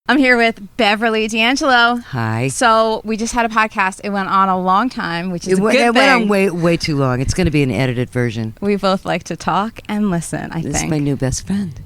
I'm here with Beverly D'Angelo. Hi. So we just had a podcast. It went on a long time, which is a good thing. It went on way too long. It's going to be an edited version. We both like to talk and listen, I think. This is my new best friend.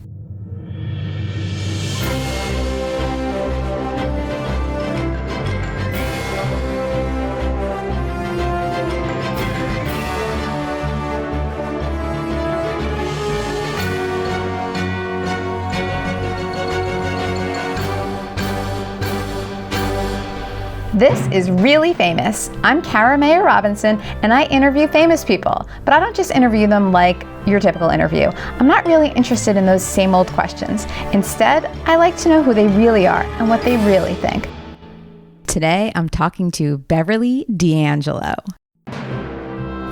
This is Really Famous. I'm Cara Mayer Robinson, and I interview famous people. But I don't just interview them like your typical interview. I'm not really interested in those same old questions. Instead, I like to know who they really are and what they really think. Today, I'm talking to Beverly D'Angelo.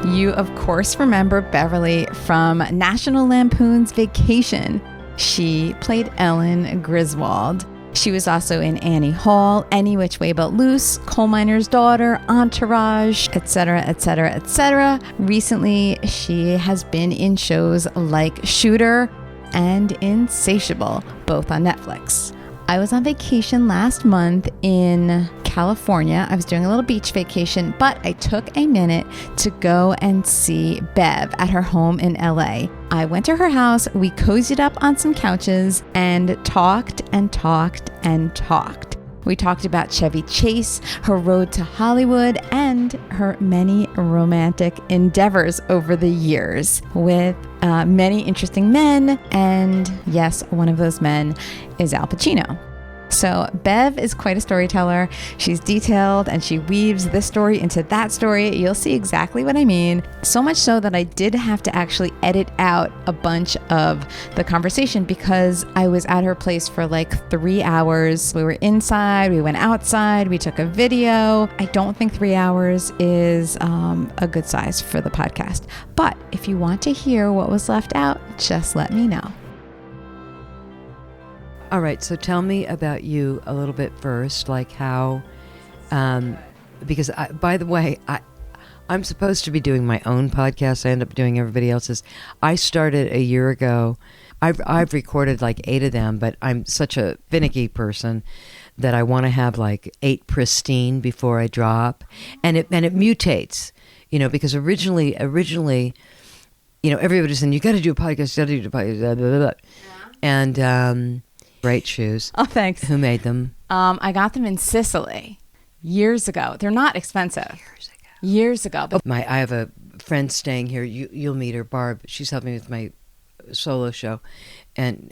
You, of course, remember Beverly from National Lampoon's Vacation. She played Ellen Griswold. She was also in Annie Hall, Any Which Way But Loose, Coal Miner's Daughter, Entourage, etc., etc., etc. Recently, she has been in shows like Shooter and Insatiable, both on Netflix. I was on vacation last month in California. I was doing a little beach vacation, but I took a minute to go and see Bev at her home in LA. I went to her house, we cozied up on some couches and talked and talked and talked. We talked about Chevy Chase, her road to Hollywood, and her many romantic endeavors over the years with many interesting men. And yes, one of those men is Al Pacino. So Bev is quite a storyteller. She's detailed and she weaves this story into that story. You'll see exactly what I mean. So much so that I did have to actually edit out a bunch of the conversation because I was at her place for like 3 hours. We were inside, we went outside, we took a video. I don't think 3 hours is a good size for the podcast. But if you want to hear what was left out, just let me know. All right, so tell me about you a little bit first, like how, because by the way, I'm supposed to be doing my own podcast. I end up doing everybody else's. I started a year ago. I've recorded like 8 of them, but I'm such a finicky person that I want to have like 8 pristine before I drop, and it mutates, because originally, everybody's saying you got to do a podcast, you got to do a podcast, blah, blah, blah. And great shoes. Oh, thanks. Who made them? I got them in Sicily years ago. They're not expensive. Years ago. But I have a friend staying here. You'll meet her, Barb. She's helping me with my solo show, and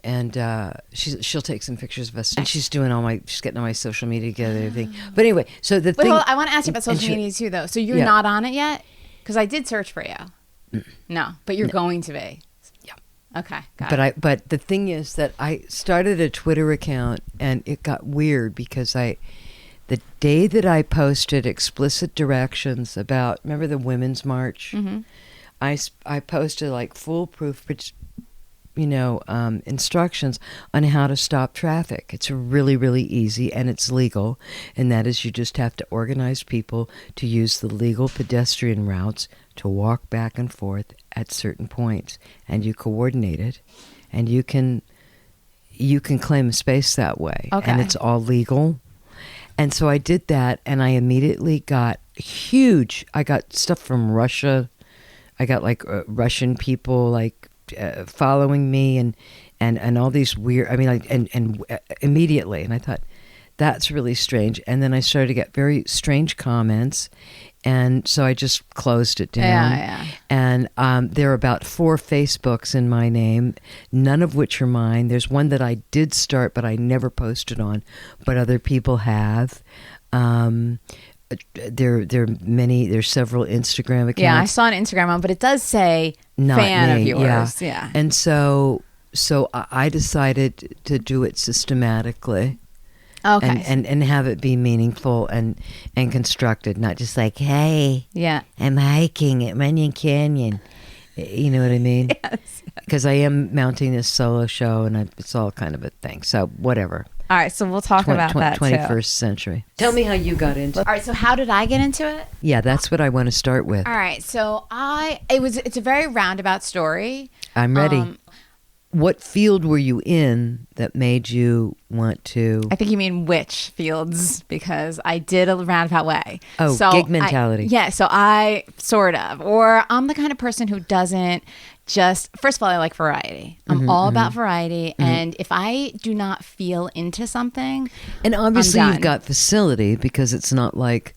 she'll take some pictures of us. And she's getting all my social media together and everything. But anyway, so the thing. Well, I want to ask you about social media too, though. So you're not on it yet? Because I did search for you. No, but you're going to be. Okay, got it. But the thing is that I started a Twitter account and it got weird because the day that I posted explicit directions about, remember the Women's March? Mm-hmm. I posted like foolproof, instructions on how to stop traffic. It's really, really easy and it's legal. And that is you just have to organize people to use the legal pedestrian routes to walk back and forth at certain points, and you coordinate it, and you can claim a space that way, and it's all legal. And so I did that, and I immediately got huge. I got stuff from Russia. I got like Russian people like following me, and all these weird. I mean, like and immediately, and I thought that's really strange. And then I started to get very strange comments. And so I just closed it down. Yeah. And there are about 4 Facebooks in my name, none of which are mine. There's one that I did start, but I never posted on, but other people have. There are many. There's several Instagram accounts. Yeah, I saw an Instagram one, but it does say not fan me, of yours. Yeah. And so I decided to do it systematically. Okay. And have it be meaningful and constructed, not just like, hey, I'm hiking at Runyon Canyon. You know what I mean? Yes. Because I am mounting this solo show, and it's all kind of a thing. So whatever. All right, so we'll talk about that 21st century. Tell me how you got into it. All right, so how did I get into it? Yeah, that's what I want to start with. All right, so it's a very roundabout story. I'm ready. what field were you in that made you want to? I think you mean which fields, because I did a roundabout way. Oh, so gig mentality. So I sort of, or I'm the kind of person who doesn't just, first of all, I like variety. I'm all about variety. And if I do not feel into something, And obviously I'm you've done. got facility, because it's not like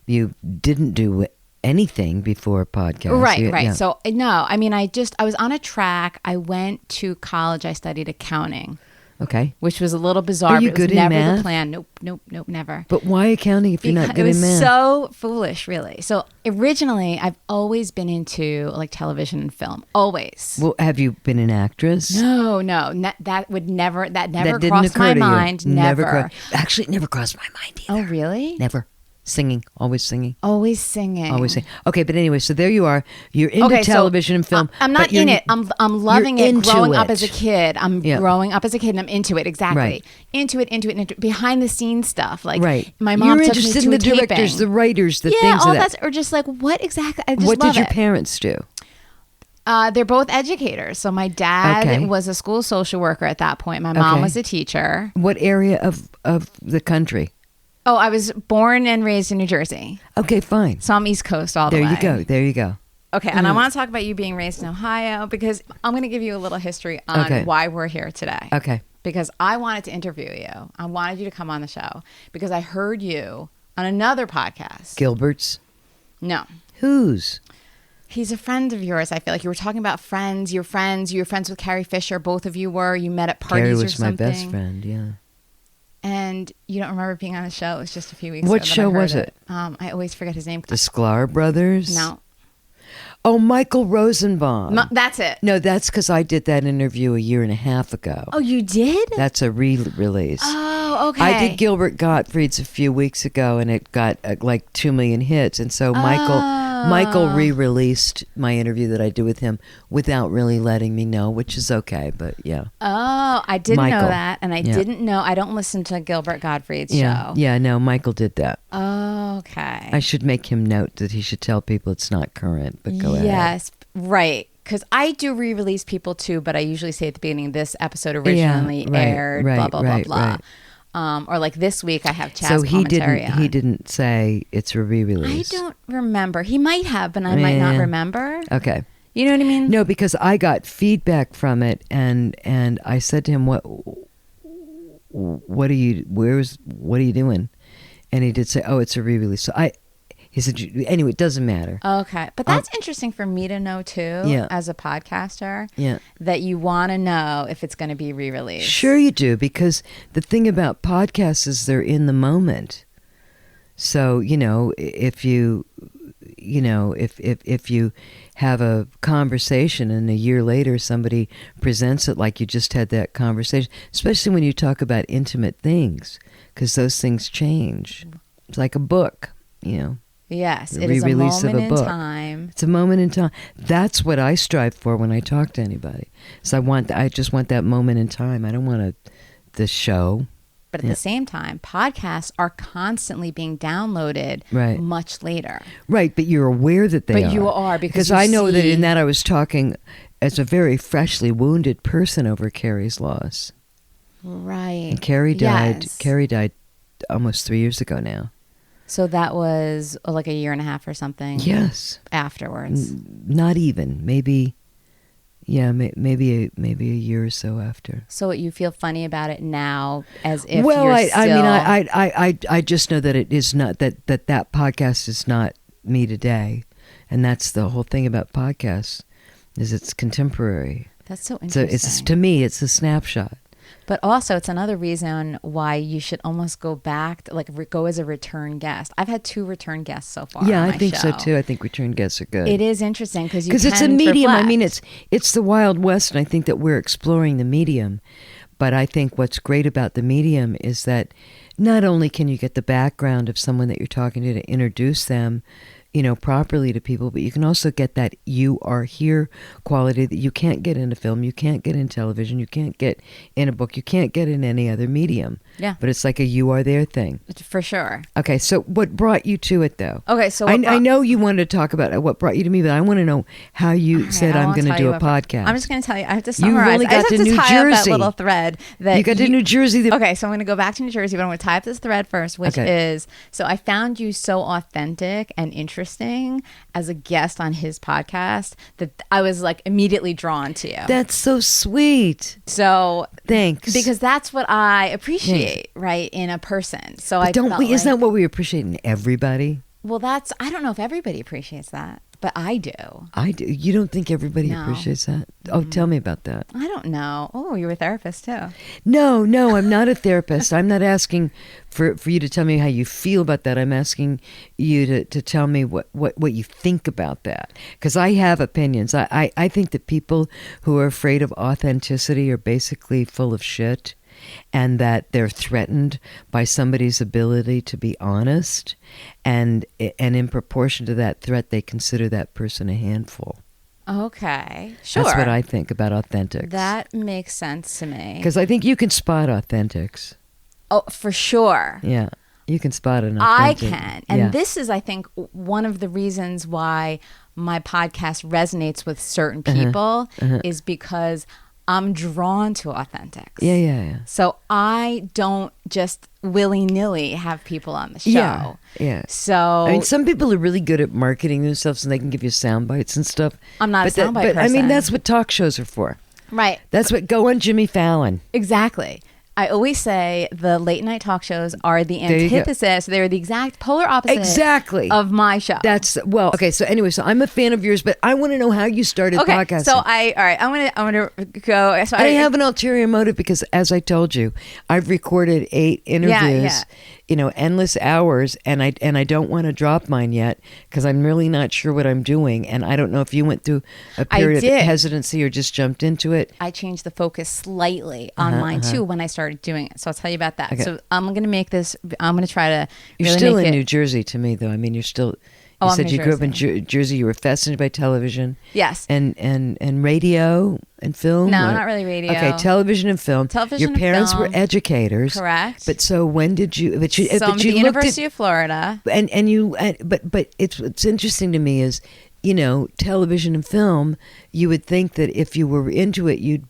you didn't do anything before podcast. Right. Yeah. So no, I mean, I was on a track. I went to college. I studied accounting, Okay. which was a little bizarre. Are you but it was good in never math? the plan. Nope, never. But why accounting if you're not good It was in math? so foolish, really. So originally, I've always been into like television and film. Always. Well, have you been an actress? No. That never That didn't crossed occur my to you. mind. Never. Actually, it never crossed my mind either. Oh, really? Never. Singing. Always singing. Always singing. Always singing. Okay, but anyway, so there you are. You're into television and film. I'm but not you're- in it. I'm loving you're it. into Growing up it. as a kid. I'm Yeah. growing up as a kid and I'm into it. Exactly. Right. Into it. Behind the scenes stuff. Like Right. my mom You're took interested me to in a the directors, taping. the writers, the yeah, things all of that. that's, or just like what exactly? I just What love did your it. parents do? They're both educators. So my dad Okay. was a school social worker at that point. My mom Okay. was a teacher. What area of the country? Oh, I was born and raised in New Jersey. Okay, fine. So I'm East Coast all the There way. you go. There you go. Okay, and I want to talk about you being raised in Ohio because I'm going to give you a little history on Okay. why we're here today. Okay. Because I wanted to interview you. I wanted you to come on the show because I heard you on another podcast. Gilbert's? No. Whose? He's a friend of yours. I feel like you were talking about friends. You were friends with Carrie Fisher. Both of you were. You met at parties Carrie or was my something. best friend, yeah. And you don't remember being on the show. It was just a few weeks ago. What that I show heard was it? I always forget his name. The Sklar brothers? No. Oh, Michael Rosenbaum. That's it. No, that's because I did that interview a year and a half ago. Oh, you did? That's a re-release. Oh, okay. I did Gilbert Gottfried's a few weeks ago, and it got like 2 million hits. And so Michael re-released my interview that I did with him without really letting me know, which is okay. But yeah. Oh, I didn't know Michael. that, and I Yeah. didn't know. I don't listen to Gilbert Gottfried's Yeah. show. Yeah. No, Michael did that. Oh, okay. I should make him note that he should tell people it's not current. But go ahead. Yes, right. Because I do re-release people too, but I usually say at the beginning, this episode originally right, aired, right, blah blah right, blah blah. right. Or like this week, I have Chaz So he commentary didn't. on. He didn't say it's a I re-release. don't remember. He might have, but I might not Yeah. remember. Okay. You know what I mean? No, because I got feedback from it, and I said to him, what are you doing? And he did say, oh, it's a re-release. So he said, anyway, it doesn't matter. Okay. But that's interesting for me to know too, Yeah. as a podcaster, Yeah. that you want to know if it's going to be re-released. Sure you do, because the thing about podcasts is they're in the moment. So, if you have a conversation and a year later somebody presents it like you just had that conversation, especially when you talk about intimate things, because those things change. It's like a book, Yes, The it is a re-release of moment a in book. time. It's a moment in time. That's what I strive for when I talk to anybody. So I just want that moment in time. I don't want the show. But at the same time, podcasts are constantly being downloaded Right. much later. Right, but you're aware that they are. But you are, because you I know that see- in that I was talking as a very freshly wounded person over Carrie's loss. Right. And Carrie died. Yes. Carrie died almost 3 years ago now. So that was like a year and a half or something. Yes, Afterwards. not even. Maybe, yeah, maybe a year or so after. So what, you feel funny about it now, as if Well, you're I still... mean, I just know that it is not that podcast is not me today, and that's the whole thing about podcasts, is it's contemporary. That's so So interesting. to me, it's a snapshot. But also, it's another reason why you should almost go back, go as a return guest. I've had 2 return guests so far. Yeah, on I my think so show. too. I think return guests are good. It is interesting because it's a medium. I mean, it's the Wild West, and I think that we're exploring the medium. But I think what's great about the medium is that not only can you get the background of someone that you're talking to introduce them, properly to people, but you can also get that you are here quality that you can't get in a film, you can't get in television, you can't get in a book, you can't get in any other medium. Yeah. But it's like a you are there thing. For sure. Okay, so what brought you to it, though? Okay, so I know you wanted to talk about what brought you to me, but I want to know how you said I'm going to do a podcast. I'm just going to tell you. I have to summarize. You only got to New tie Jersey. Up that little thread. That you got to New Jersey. Okay, so I'm going to go back to New Jersey, but I'm going to tie up this thread first, which is, so I found you so authentic and interesting as a guest on his podcast that I was like immediately drawn to you. That's so sweet. So thanks. Because that's what I appreciate, right, in a person. So but isn't that what we appreciate in everybody? Well, I don't know if everybody appreciates that, but I do. I do. You don't think everybody appreciates that? Oh, tell me about that. I don't know. Oh, you're a therapist too. No, I'm not a therapist. I'm not asking for you to tell me how you feel about that. I'm asking you to tell me what you think about that. Because I have opinions. I think that people who are afraid of authenticity are basically full of shit, and that they're threatened by somebody's ability to be honest, and in proportion to that threat, they consider that person a handful. Okay, sure. That's what I think about authentics. That makes sense to me. Because I think you can spot authentics. Oh, for sure. Yeah, you can spot an authentic. I can. And this is, I think, one of the reasons why my podcast resonates with certain people is because I'm drawn to authentics. Yeah. So I don't just willy-nilly have people on the show. Yeah. So I mean, some people are really good at marketing themselves and they can give you sound bites and stuff. I'm not a soundbite person. I mean, that's what talk shows are for. Right. That's what go on Jimmy Fallon. Exactly. I always say the late night talk shows are the antithesis. They're the exact polar opposite of my show. Okay. So anyway, so I'm a fan of yours, but I want to know how you started podcasting. So I'm gonna go. So I have an ulterior motive because, as I told you, I've recorded 8 interviews. Endless hours, and I don't want to drop mine yet because I'm really not sure what I'm doing, and I don't know if you went through a period of hesitancy or just jumped into it. I changed the focus slightly on mine too when I started doing it, so I'll tell you about that. Okay. So I'm going to make this. I'm going to try to. You're really still make in it, New Jersey to me, though. I mean, you're still. You said you grew up in Jersey. You were fascinated by television. Yes. And radio and film. No, not really radio. Okay, television and film. Television. Your parents and film. were educators. Correct. But so when did you? But you. So but I'm at you the University of Florida. And you. But it's interesting to me is, television and film. You would think that if you were into it, you'd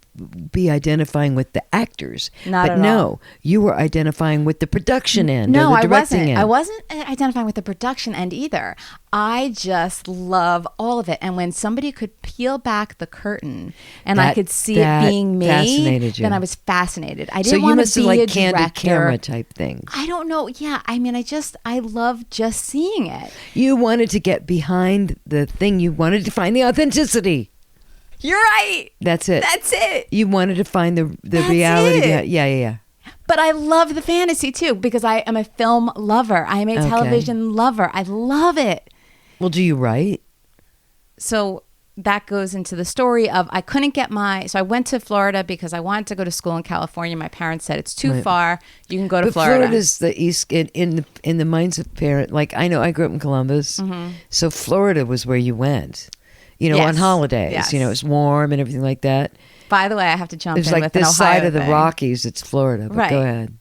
be identifying with the actors. But no, you were identifying with the production end. No, or the directing end. I wasn't identifying with the production end either. I just love all of it. And when somebody could peel back the curtain and I could see it being made, then I was fascinated. I didn't want to be a director. Candid camera type things. I don't know. Yeah, I mean, I love just seeing it. You wanted to get behind the thing. You wanted to find the authenticity. You're right. That's it. That's it. You wanted to find the reality. Yeah. But I love the fantasy too because I am a film lover. I am a television lover. I love it. Well, do you write? So that goes into the story of I couldn't get so I went to Florida because I wanted to go to school in California. My parents said it's too far. You can go to Florida. Florida's the east in the minds of parents. Like I know I grew up in Columbus, so Florida was where you went. On holidays. Yes. It's warm and everything like that. By the way, I have to jump in like with an Ohio this side of the thing. Rockies. It's Florida. But go ahead.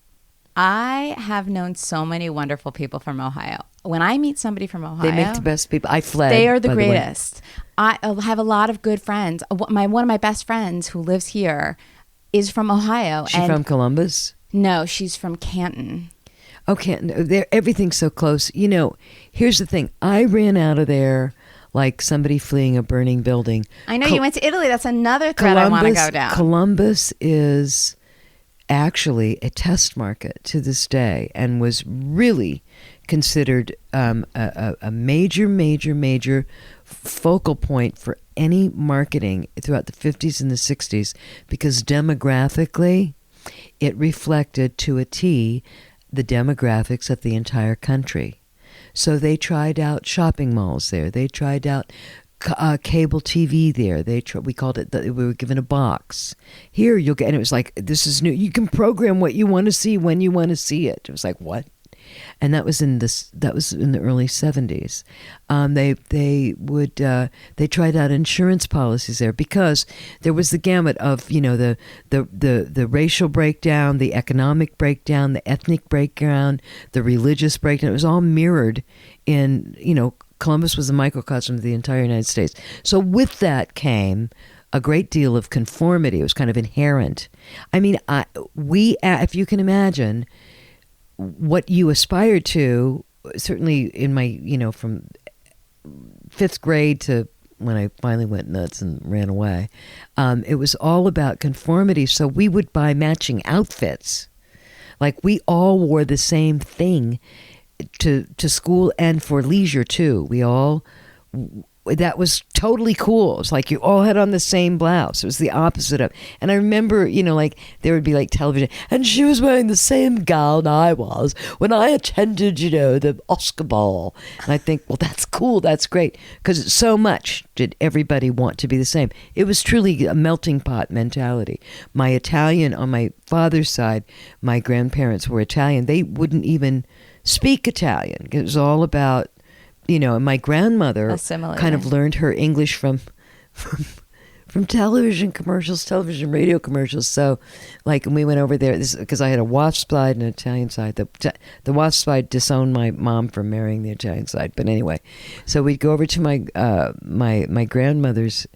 I have known so many wonderful people from Ohio. When I meet somebody from Ohio, they make the best people. I fled. They are the greatest. I have a lot of good friends. One of my best friends who lives here is from Ohio. She's from Columbus? No, she's from Canton. Oh, Canton. Everything's so close. Here's the thing. I ran out of there like somebody fleeing a burning building. I know you went to Italy. That's another thread I want to go down. Columbus is actually a test market to this day and was really considered a major focal point for any marketing throughout the 50s and the 60s because demographically it reflected to a T the demographics of the entire country. So they tried out shopping malls there. They tried out cable TV there. We called it. We were given a box. Here you'll get, and it was like this is new. You can program what you want to see when you want to see it. It was like what? and that was in the early 70s. They tried out insurance policies there because there was the gamut of the racial breakdown, the economic breakdown, the ethnic breakdown, the religious breakdown. It was all mirrored in Columbus was a microcosm of the entire United States. So with that came a great deal of conformity. It was kind of inherent. I mean, if you can imagine what you aspired to, certainly in my, from 5th grade to when I finally went nuts and ran away, it was all about conformity. So we would buy matching outfits. Like we all wore the same thing to school and for leisure too. That was totally cool. It was like you all had on the same blouse. It was the opposite of. And I remember, there would be like television, and she was wearing the same gown I was when I attended, the Oscar ball. And I think, well, that's cool. That's great. Because so much did everybody want to be the same. It was truly a melting pot mentality. My Italian, on my father's side, my grandparents were Italian. They wouldn't even speak Italian. It was all about, and my grandmother kind of learned her English from television commercials, television radio commercials. So, like, when we went over there, because I had a WASP side and an Italian side. The WASP side disowned my mom for marrying the Italian side. But anyway, so we'd go over to my my grandmother's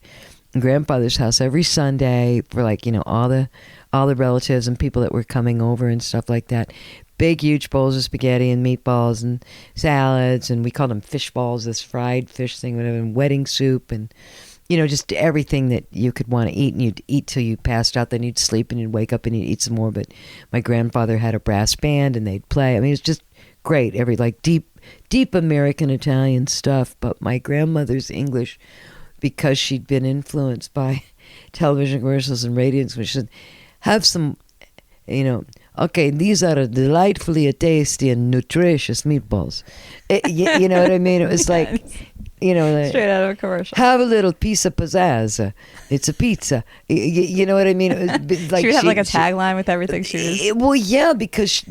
and grandfather's house every Sunday for all the relatives and people that were coming over and stuff like that. Big, huge bowls of spaghetti and meatballs and salads, and we called them fish balls, this fried fish thing, whatever, and wedding soup, and, just everything that you could want to eat, and you'd eat till you passed out, then you'd sleep, and you'd wake up and you'd eat some more. But my grandfather had a brass band, and they'd play. I mean, it was just great, deep American Italian stuff. But my grandmother's English, because she'd been influenced by television commercials and radio, she said, have some, okay, these are delightfully tasty and nutritious meatballs. You know what I mean? It was like, straight out of a commercial. Have a little piece of pizzazz. It's a pizza. You know what I mean? It was like she would have like a tagline with everything she was. Well, yeah, because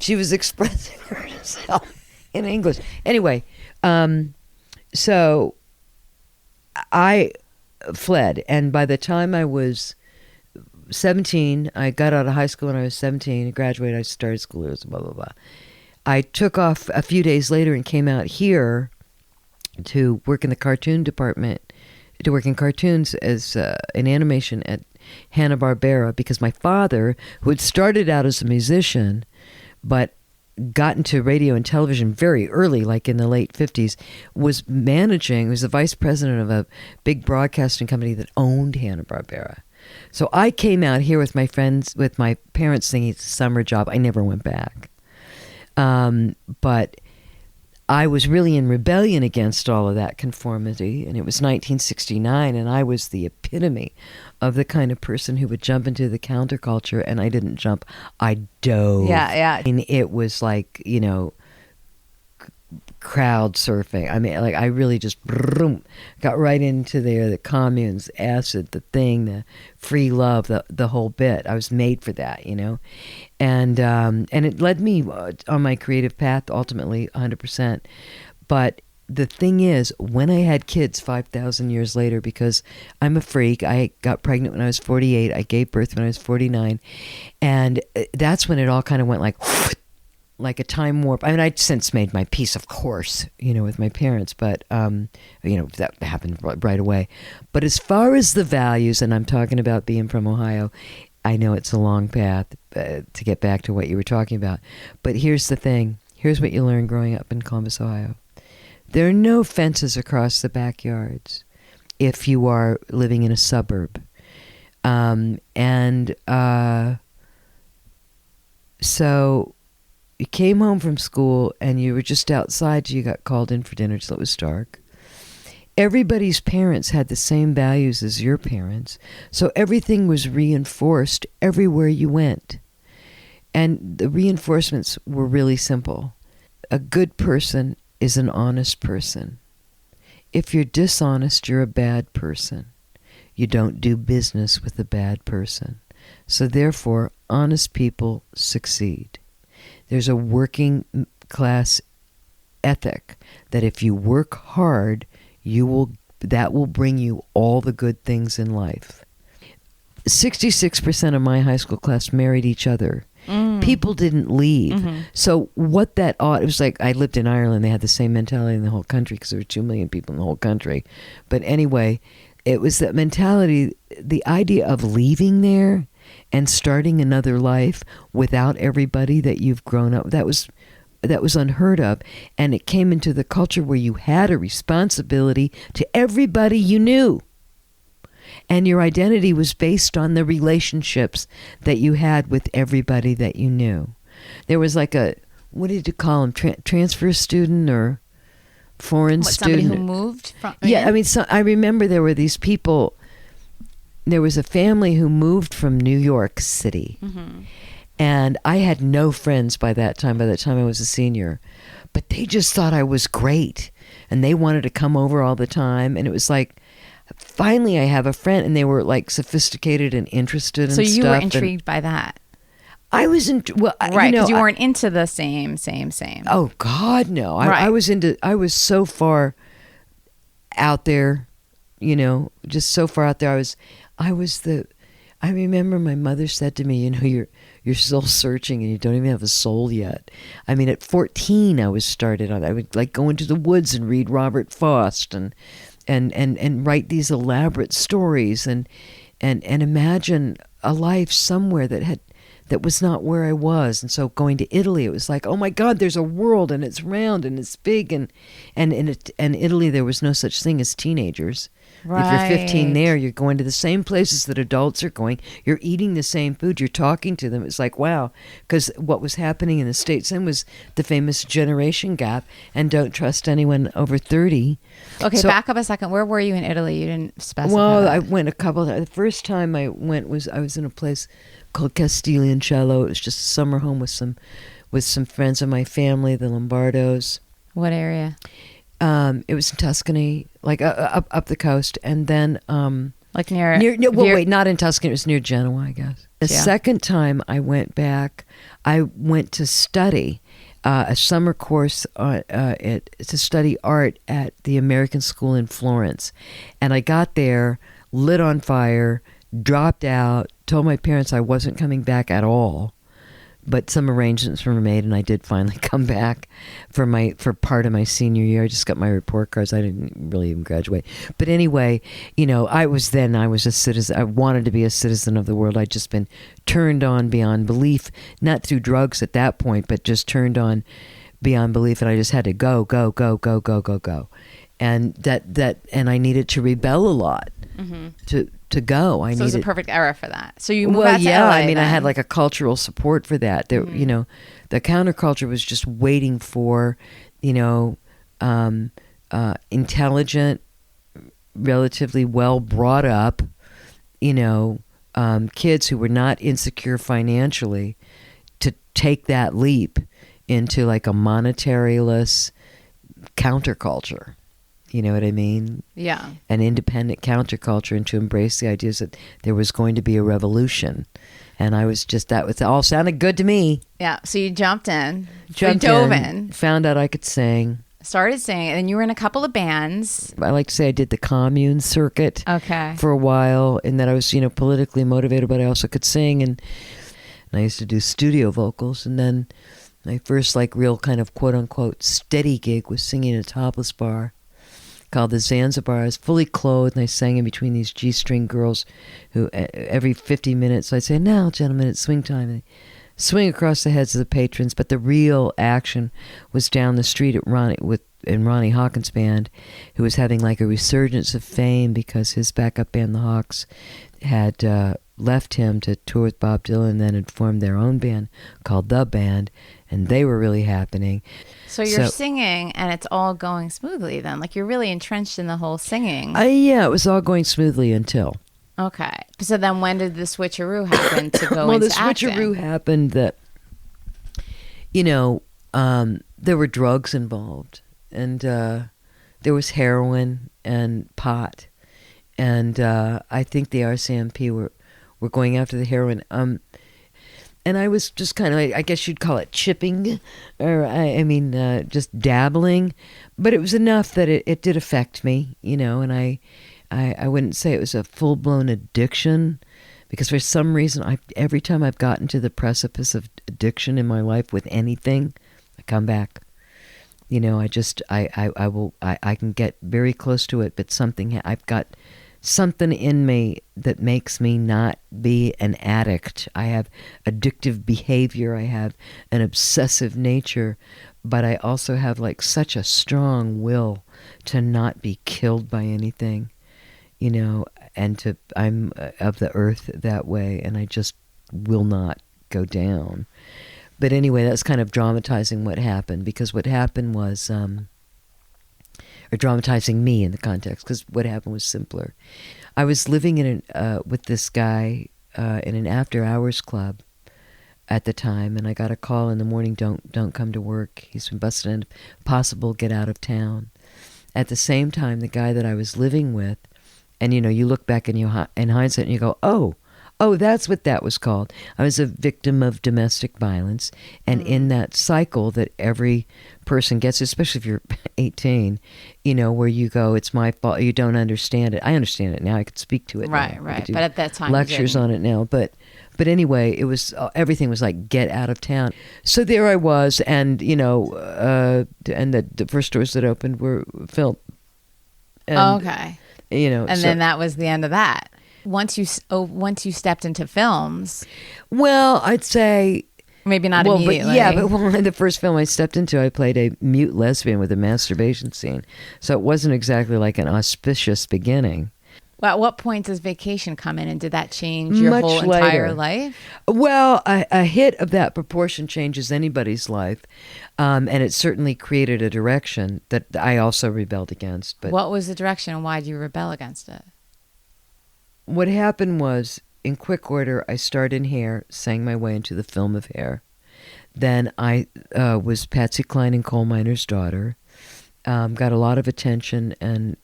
she was expressing herself in English. Anyway, so I fled, and by the time I was 17, I got out of high school when I was 17. I graduated, I started school, it was blah, blah, blah. I took off a few days later and came out here to work in the cartoon department, to work in cartoons as in animation at Hanna-Barbera, because my father, who had started out as a musician, but got into radio and television very early, like in the late 50s, was the vice president of a big broadcasting company that owned Hanna-Barbera. So I came out here with my friends, with my parents, thinking it's a summer job. I never went back. But I was really in rebellion against all of that conformity. And it was 1969, and I was the epitome of the kind of person who would jump into the counterculture. And I didn't jump. I dove. Yeah. I mean, it was like, crowd surfing. I mean, like, I really just got right into there. The communes, acid, the thing, the free love, the whole bit. I was made for that, and it led me on my creative path ultimately 100%. But the thing is, when I had kids 5,000 years later, because I'm a freak, I got pregnant when I was 48. I gave birth when I was 49, and that's when it all kind of went like a time warp. I mean, I'd since made my peace, of course, with my parents, but, that happened right away. But as far as the values, and I'm talking about being from Ohio, I know it's a long path to get back to what you were talking about. But here's the thing. Here's what you learn growing up in Columbus, Ohio. There are no fences across the backyards if you are living in a suburb. So you came home from school and you were just outside till you got called in for dinner till it was dark. Everybody's parents had the same values as your parents, so everything was reinforced everywhere you went. And the reinforcements were really simple. A good person is an honest person. If you're dishonest, you're a bad person. You don't do business with a bad person. So therefore, honest people succeed. there's a working class ethic that if you work hard, that will bring you all the good things in life. 66% of my high school class married each other. People didn't leave. So what that it was like, I lived in Ireland. They had the same mentality in the whole country because there were 2 million people in the whole country. But anyway, it was that mentality, the idea of leaving there and starting another life without everybody that you've grown up. That was unheard of. And it came into the culture where you had a responsibility to everybody you knew. And your identity was based on the relationships that you had with everybody that you knew. There was like what did you call them? Transfer student or foreign student? Somebody who moved from? Yeah, I mean, I remember there were these people. There was a family who moved from New York City. And I had no friends by that time I was a senior. But they just thought I was great. And they wanted to come over all the time. And it was like, finally I have a friend. And they were like sophisticated and interested in stuff. So you were intrigued by that? I was right, because you weren't into the same. Oh God, no. Right. I was so far out there, just so far out there. I remember my mother said to me, you're still searching and you don't even have a soul yet. I mean, at 14, I was started on. I would like go into the woods and read Robert Frost and write these elaborate stories and imagine a life somewhere that was not where I was. And so going to Italy, it was like, oh my God, there's a world and it's round and it's big. And in Italy, there was no such thing as teenagers. Right. If you're 15 there, you're going to the same places that adults are going. You're eating the same food. You're talking to them. It's like, wow. Because what was happening in the States then was the famous generation gap and don't trust anyone over 30. Okay, so, back up a second. Where were you in Italy? You didn't specify. Well, I went a couple. The first time I went I was in a place called Castiglioncello. It was just a summer home with some friends of my family, the Lombardos. What area? It was in Tuscany, like up the coast, and then like near. Wait, not in Tuscany. It was near Genoa, I guess. The second time I went back, I went to study a summer course to study art at the American School in Florence, and I got there, lit on fire, dropped out, told my parents I wasn't coming back at all. But some arrangements were made, and I did finally come back for part of my senior year. I just got my report cards. I didn't really even graduate. But anyway, I was a citizen. I wanted to be a citizen of the world. I'd just been turned on beyond belief, not through drugs at that point, but just turned on beyond belief, and I just had to go. And and I needed to rebel a lot to go. So it was a perfect era for that. So you moved out to LA. I mean, then. I had like a cultural support for that. There, the counterculture was just waiting for, intelligent, relatively well brought up, kids who were not insecure financially to take that leap into like a monetaryless counterculture. You know what I mean? Yeah. An independent counterculture, and to embrace the ideas that there was going to be a revolution. And I was just, all sounded good to me. Yeah. So you dove in. Found out I could sing. Started singing, and then you were in a couple of bands. I like to say I did the commune circuit for a while, and that I was, politically motivated, but I also could sing. And I used to do studio vocals. And then my first real kind of quote unquote steady gig was singing in a topless bar called the Zanzibar. I was fully clothed, and I sang in between these G-string girls who every 50 minutes I'd say, now gentlemen, it's swing time, and they swing across the heads of the patrons. But the real action was down the street at Ronnie Hawkins' band, who was having like a resurgence of fame because his backup band, the Hawks, had left him to tour with Bob Dylan, and then had formed their own band called The Band, and they were really happening. So you're singing, and it's all going smoothly then? Like, you're really entrenched in the whole singing. Yeah, it was all going smoothly until. Okay. So then when did the switcheroo happen to go well, into the switcheroo happened that, there were drugs involved, and there was heroin and pot. And I think the RCMP were going after the heroin. And I was just kind of, I guess you'd call it chipping, or just dabbling. But it was enough that it did affect me, and I wouldn't say it was a full-blown addiction, because for some reason, every time I've gotten to the precipice of addiction in my life with anything, I come back. I can get very close to it, but I've got something in me that makes me not be an addict. I have addictive behavior. I have an obsessive nature, but I also have like such a strong will to not be killed by anything, and I'm of the earth that way, and I just will not go down. But anyway, that's kind of dramatizing what happened, because what happened was, or dramatizing me in the context, because what happened was simpler. I was living with this guy in an after-hours club at the time, and I got a call in the morning, don't come to work. He's been busted and possible, get out of town. At the same time, the guy that I was living with, and you look back in hindsight and you go, oh, that's what that was called. I was a victim of domestic violence. And in that cycle that every person gets, especially if you're 18, where you go, it's my fault, you don't understand it. I understand it now. I could speak to it now. Right. But at that time, lectures on it now. But anyway, it was everything was like, get out of town. So there I was, and and the first doors that opened were film. And, okay. And then that was the end of that. Once you stepped into films, well, I'd say maybe not immediately. But the first film I stepped into, I played a mute lesbian with a masturbation scene, so it wasn't exactly like an auspicious beginning. Well, at what point does Vacation come in, and did that change your whole entire life? Well, a hit of that proportion changes anybody's life, and it certainly created a direction that I also rebelled against. But what was the direction, and why did you rebel against it? What happened was, in quick order, I started in hair, sang my way into the film of hair. Then I was Patsy Cline and Coal Miner's Daughter. Got a lot of attention and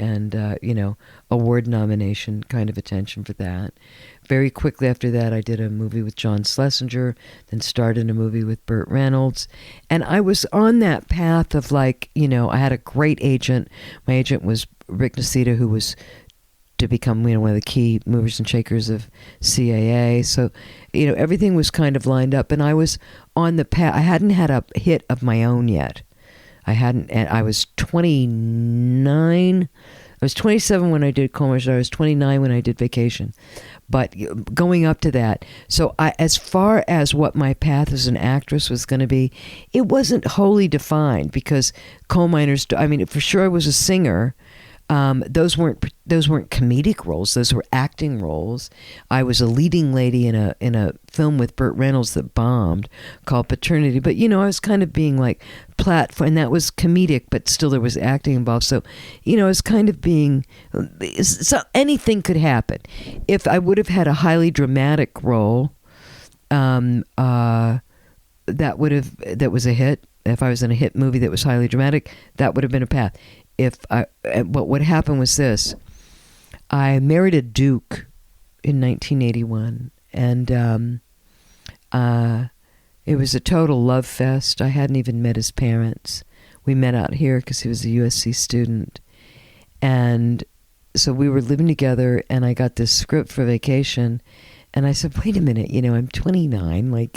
award nomination kind of attention for that. Very quickly after that, I did a movie with John Schlesinger, then started a movie with Burt Reynolds. And I was on that path of I had a great agent. My agent was Rick Nacita, who was to become one of the key movers and shakers of CAA. So, everything was kind of lined up, and I was on the path. I hadn't had a hit of my own yet. I was 29. I was 27 when I did Commerce. I was 29 when I did Vacation. But going up to that, so as far as what my path as an actress was going to be, it wasn't wholly defined, because Coal Miners, for sure I was a singer. Those weren't comedic roles; those were acting roles. I was a leading lady in a film with Burt Reynolds that bombed, called Paternity. But I was kind of being like platform, and that was comedic, but still there was acting involved. So, I was kind of being. So anything could happen. If I would have had a highly dramatic role, that was a hit. If I was in a hit movie that was highly dramatic, that would have been a path. But what happened was this: I married a duke in 1981, and it was a total love fest. I hadn't even met his parents. We met out here because he was a USC student, and so we were living together. And I got this script for Vacation, and I said, "Wait a minute, I'm 29,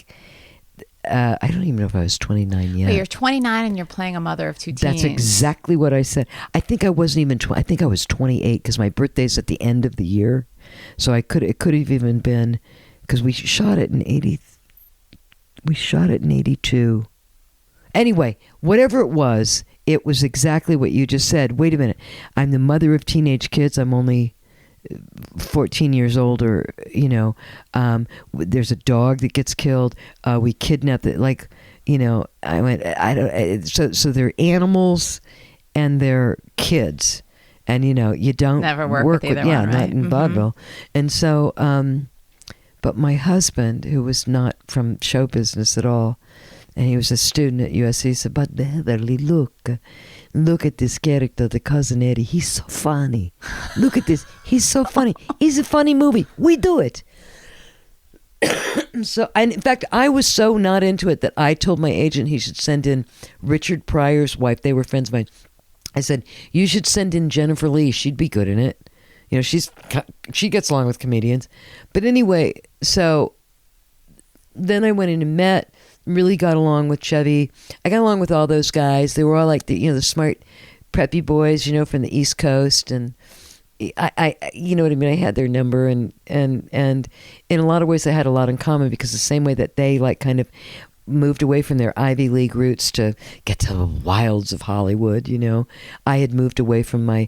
I don't even know if I was 29 yet." But you're 29 and you're playing a mother of two teens. That's exactly what I said. I think I wasn't even 20. I think I was 28, because my birthday's at the end of the year. So it could have even been, because we shot it in 82. Anyway, whatever it was exactly what you just said. Wait a minute. I'm the mother of teenage kids. I'm only 14 years older, there's a dog that gets killed. We kidnapped it. I went, so they're animals and they're kids, and you don't never work with either one, right? Not in vaudeville. And so, but my husband, who was not from show business at all, and he was a student at USC, said, "But Beverly, look at this character, the cousin Eddie. He's so funny. Look at this. He's so funny. It's a funny movie. We do it." So, and in fact, I was so not into it that I told my agent he should send in Richard Pryor's wife. They were friends of mine. I said, you should send in Jennifer Lee. She'd be good in it. You know, she gets along with comedians. But anyway, so then I went in and met, really got along with Chevy. I got along with all those guys. They were all like the smart, preppy boys, from the East Coast. And I you know what I mean? I had their number, and in a lot of ways I had a lot in common, because the same way that they like kind of moved away from their Ivy League roots to get to the wilds of Hollywood, I had moved away from my,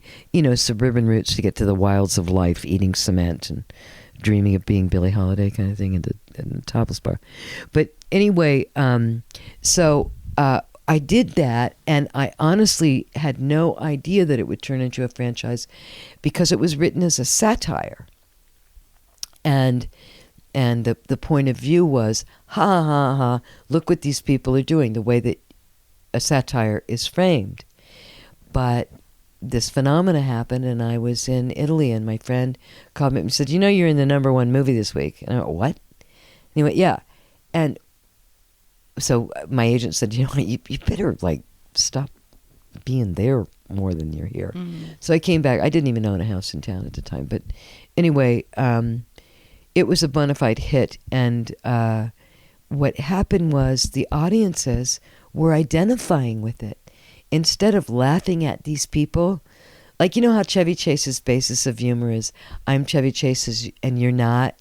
suburban roots to get to the wilds of life, eating cement and dreaming of being Billie Holiday kind of thing in the topless bar. But anyway, so I did that, and I honestly had no idea that it would turn into a franchise, because it was written as a satire. And the point of view was, ha, ha, ha, look what these people are doing, the way that a satire is framed. But this phenomena happened, and I was in Italy, and my friend called me and said, you're in the #1 movie this week. And I went, what? And he went, yeah. And so my agent said, you better, stop being there more than you're here. Mm-hmm. So I came back. I didn't even own a house in town at the time. But anyway, it was a bona fide hit, and what happened was the audiences were identifying with it. Instead of laughing at these people, like, how Chevy Chase's basis of humor is, I'm Chevy Chase and you're not.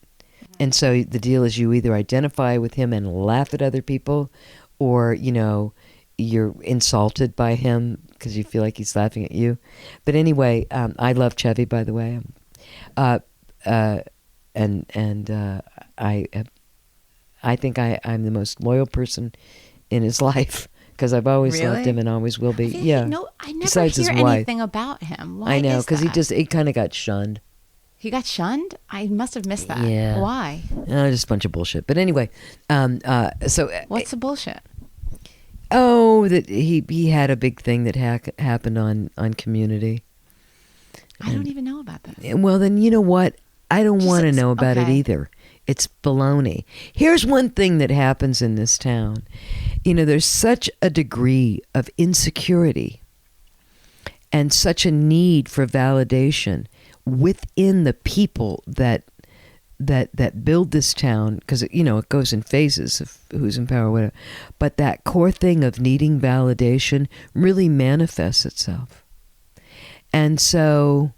And so the deal is you either identify with him and laugh at other people, or, you're insulted by him because you feel like he's laughing at you. But anyway, I love Chevy, by the way. I think I'm the most loyal person in his life, because I've always loved him and always will be. I never Besides hear his wife. anything about him. Why I know, because he kind of got shunned. He got shunned? I must have missed that. Yeah. Why? Just a bunch of bullshit. But anyway, so what's the bullshit? Oh, that he had a big thing that happened on Community. I don't even know about this. Well, then you know what? I don't want to know about it either. It's baloney. Here's one thing that happens in this town. There's such a degree of insecurity and such a need for validation within the people that build this town, because it goes in phases of who's in power, whatever. But that core thing of needing validation really manifests itself, and so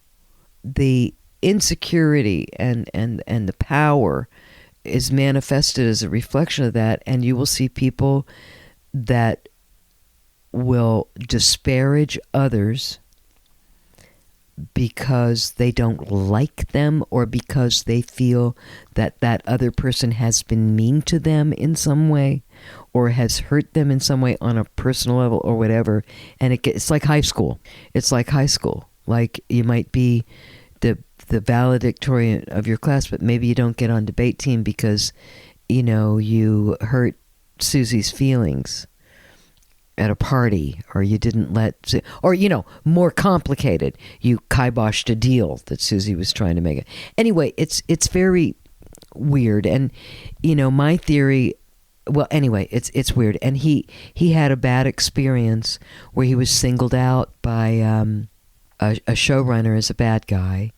the insecurity and the power is manifested as a reflection of that, and you will see people that will disparage others because they don't like them, or because they feel that other person has been mean to them in some way, or has hurt them in some way on a personal level or whatever. And it's like high school. It's like high school. Like, you might be the valedictorian of your class, but maybe you don't get on debate team because, you hurt Susie's feelings at a party, or you didn't or, more complicated, you kiboshed a deal that Susie was trying to make it. Anyway, it's very weird. And, my theory, well, anyway, it's weird. And he had a bad experience where he was singled out by a showrunner as a bad guy,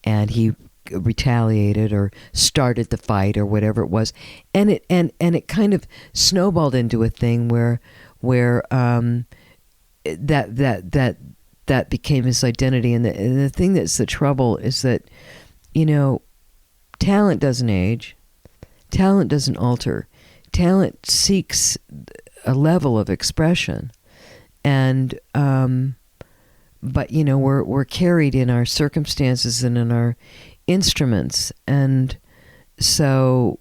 and he retaliated or started the fight or whatever it was, and it kind of snowballed into a thing where that became his identity. And the thing that's the trouble is that, talent doesn't age, talent doesn't alter, talent seeks a level of expression, and but we're carried in our circumstances and in our instruments, and so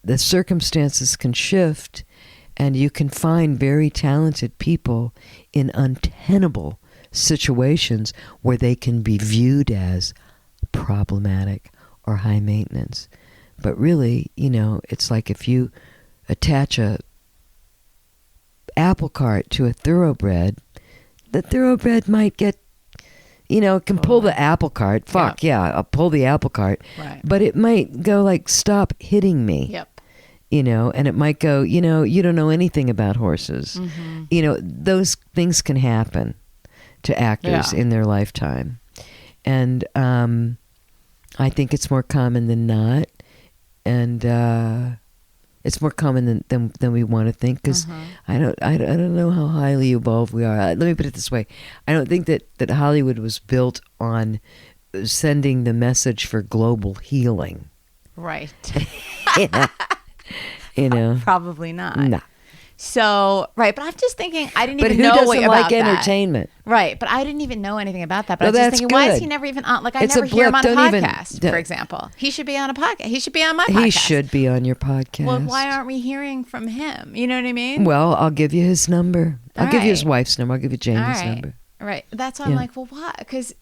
the circumstances can shift, and you can find very talented people in untenable situations where they can be viewed as problematic or high maintenance. But really, it's like if you attach a apple cart to a thoroughbred, the thoroughbred might get it can pull the apple cart. Fuck yeah, I'll pull the apple cart. Right. But it might go like, stop hitting me. Yep. And it might go, you don't know anything about horses. Those things can happen to actors in their lifetime. And I think it's more common than not. And it's more common than we want to think, because I don't know how highly evolved we are. Let me put it this way. I don't think that Hollywood was built on sending the message for global healing. Right. Probably not. No. So, right, but I'm just thinking, I didn't But even who know doesn't about like that. entertainment? Right, but I didn't even know anything about that. But Well, I was just that's thinking, why is good. he never even on? Like, I It's a never hear him blip. on a Don't even- podcast, for example. He should be on a podcast. He should be on my podcast. He should be on your podcast. Well, why aren't we hearing from him? You know what I mean? Well, I'll give you his number. I'll All give you his right. wife's number. I'll give you All Jamie's right. number. Right. That's why I'm Yeah. like, well, why? Because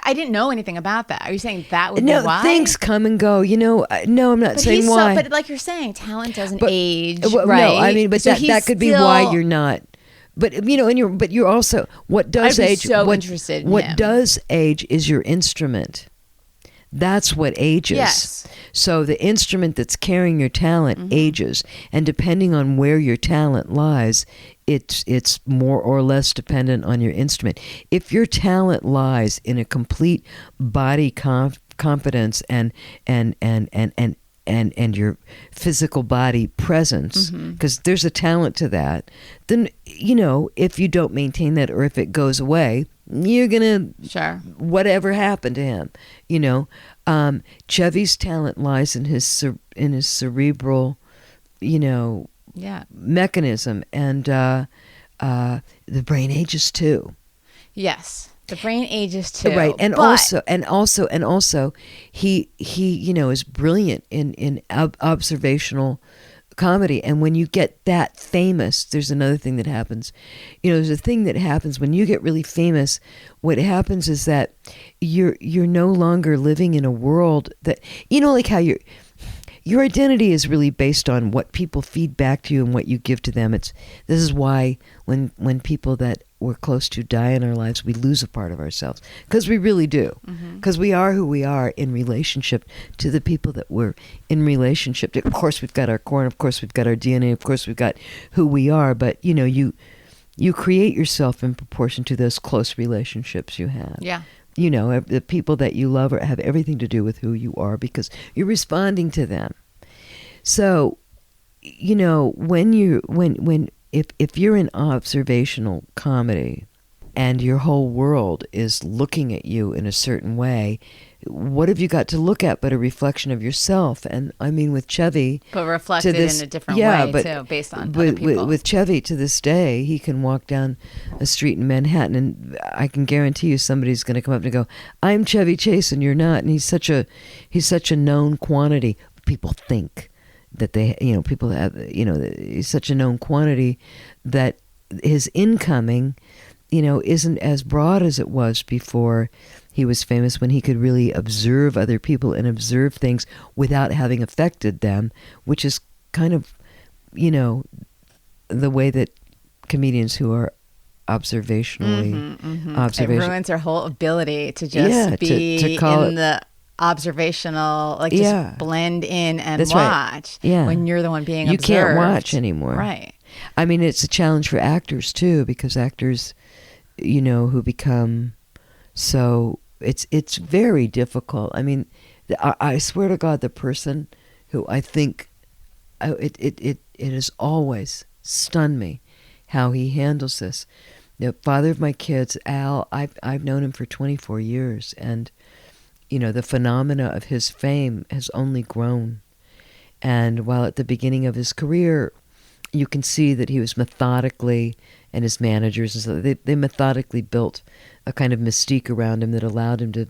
I didn't know anything about that. Are you saying that would be No, why? things come and go. No, I'm not But saying he's why. but like you're saying, talent doesn't But- age, Well, right? No, I mean, but So that could be still- why you're not. But and you're also, what does I'd be age? so what interested in what him. does age is your instrument. That's what ages. Yes. So the instrument that's carrying your talent ages, and depending on where your talent lies, it's more or less dependent on your instrument. If your talent lies in a complete body confidence and your physical body presence, because there's a talent to that, then if you don't maintain that, or if it goes away, you're gonna whatever happened to him. Chevy's talent lies in his cerebral mechanism, and the brain ages too. Yes, the brain ages too. Right, and but- also, he is brilliant in observational comedy. And when you get that famous, there's another thing that happens. There's a thing that happens when you get really famous. What happens is that you're no longer living in a world that like how your identity is really based on what people feed back to you and what you give to them. This is why when people that we're close to die in our lives, we lose a part of ourselves, because we really do, because we are who we are in relationship to the people that we're in relationship to. Of course, we've got our core, and of course, we've got our DNA. Of course, we've got who we are. But you create yourself in proportion to those close relationships you have. Yeah. The people that you love have everything to do with who you are, because you're responding to them. So, if you're in observational comedy and your whole world is looking at you in a certain way, what have you got to look at but a reflection of yourself? And I mean, with Chevy, but reflected in a different way too, based on other people. With Chevy, to this day, he can walk down a street in Manhattan, and I can guarantee you somebody's going to come up and go, "I'm Chevy Chase, and you're not." And he's such a known quantity. People think that people have, he's such a known quantity that his incoming, isn't as broad as it was before he was famous, when he could really observe other people and observe things without having affected them, which is kind of, the way that comedians who are observationally, It ruins their whole ability to just be to call in the observational, like just blend in and That's watch. Right. Yeah. When you're the one being you observed. can't watch anymore. Right. I mean, it's a challenge for actors too, because actors, who become so, it's very difficult. I mean, I swear to God, the person who I think, it has always stunned me how he handles this. The father of my kids, Al, I've known him for 24 years, and the phenomena of his fame has only grown. And while at the beginning of his career, you can see that he was methodically, and his managers, and so they methodically built a kind of mystique around him that allowed him to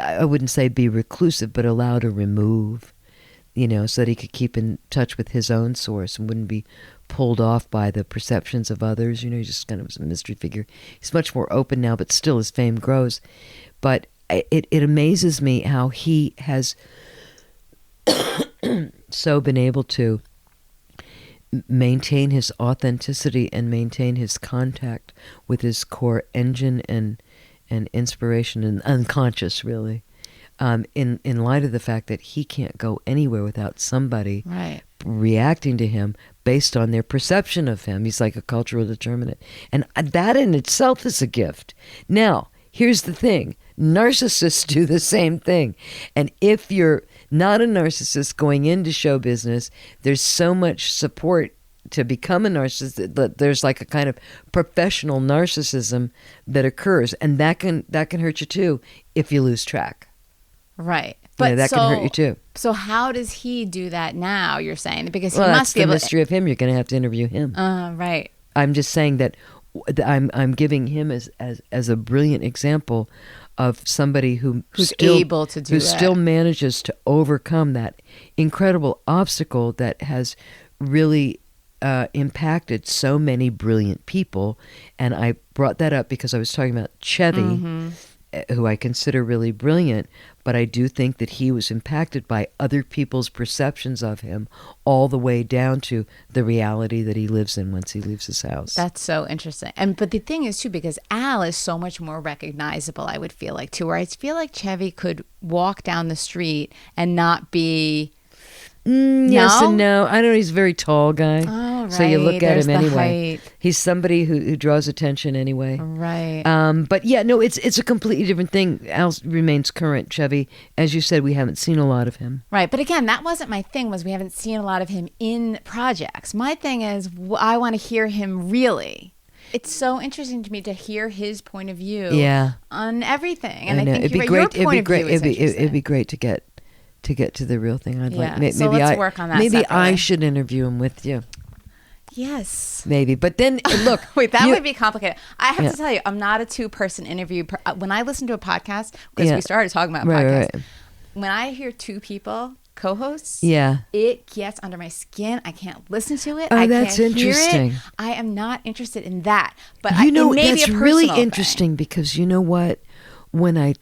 I wouldn't say be reclusive, but allow to remove, so that he could keep in touch with his own source and wouldn't be pulled off by the perceptions of others. He just kind of was a mystery figure. He's much more open now, but still his fame grows. But it amazes me how he has so been able to maintain his authenticity and maintain his contact with his core engine and and inspiration and unconscious, really, in light of the fact that he can't go anywhere without somebody Right. reacting to him based on their perception of him. He's like a cultural determinant. And that in itself is a gift. Now, here's the thing. Narcissists do the same thing. And if you're not a narcissist going into show business, there's so much support to become a narcissist that there's like a kind of professional narcissism that occurs. And that can hurt you too if you lose track. Right. But that can hurt you too. So how does he do that now, you're saying? Because he Well, must be that's the able mystery of him. You're going to have to interview him. Right. I'm just saying that I'm giving him as a brilliant example of somebody who's still able to do who that. still manages to overcome that incredible obstacle that has really impacted so many brilliant people. And I brought that up because I was talking about Chevy, who I consider really brilliant, but I do think that he was impacted by other people's perceptions of him all the way down to the reality that he lives in once he leaves his house. That's so interesting. But the thing is too, because Al is so much more recognizable, I would feel like too, where I feel like Chevy could walk down the street and not be Yes and no. I don't know. He's a very tall guy. Oh, right. So you look at There's him the anyway. height. He's somebody who draws attention anyway. Right. But yeah, no, it's a completely different thing. Al remains current, Chevy. As you said, we haven't seen a lot of him. Right. But again, that wasn't my thing, was we haven't seen a lot of him in projects. My thing is I want to hear him really. It's so interesting to me to hear his point of view on everything. And I think it'd be your great. point of view is It'd be great to get to the real thing. I'd Yeah. like So let's work on that Maybe I separately. should interview him with you. Yes. Maybe, but then look. Wait, that would be complicated. I have to tell you, I'm not a two-person interview. When I listen to a podcast, because we started talking about podcasts, Right. when I hear two people co-hosts, Yeah. it gets under my skin. I can't listen to it. Oh, I that's can't hear interesting. it. I am not interested in that. But You know, it may that's be a really personal interesting because you know what? When I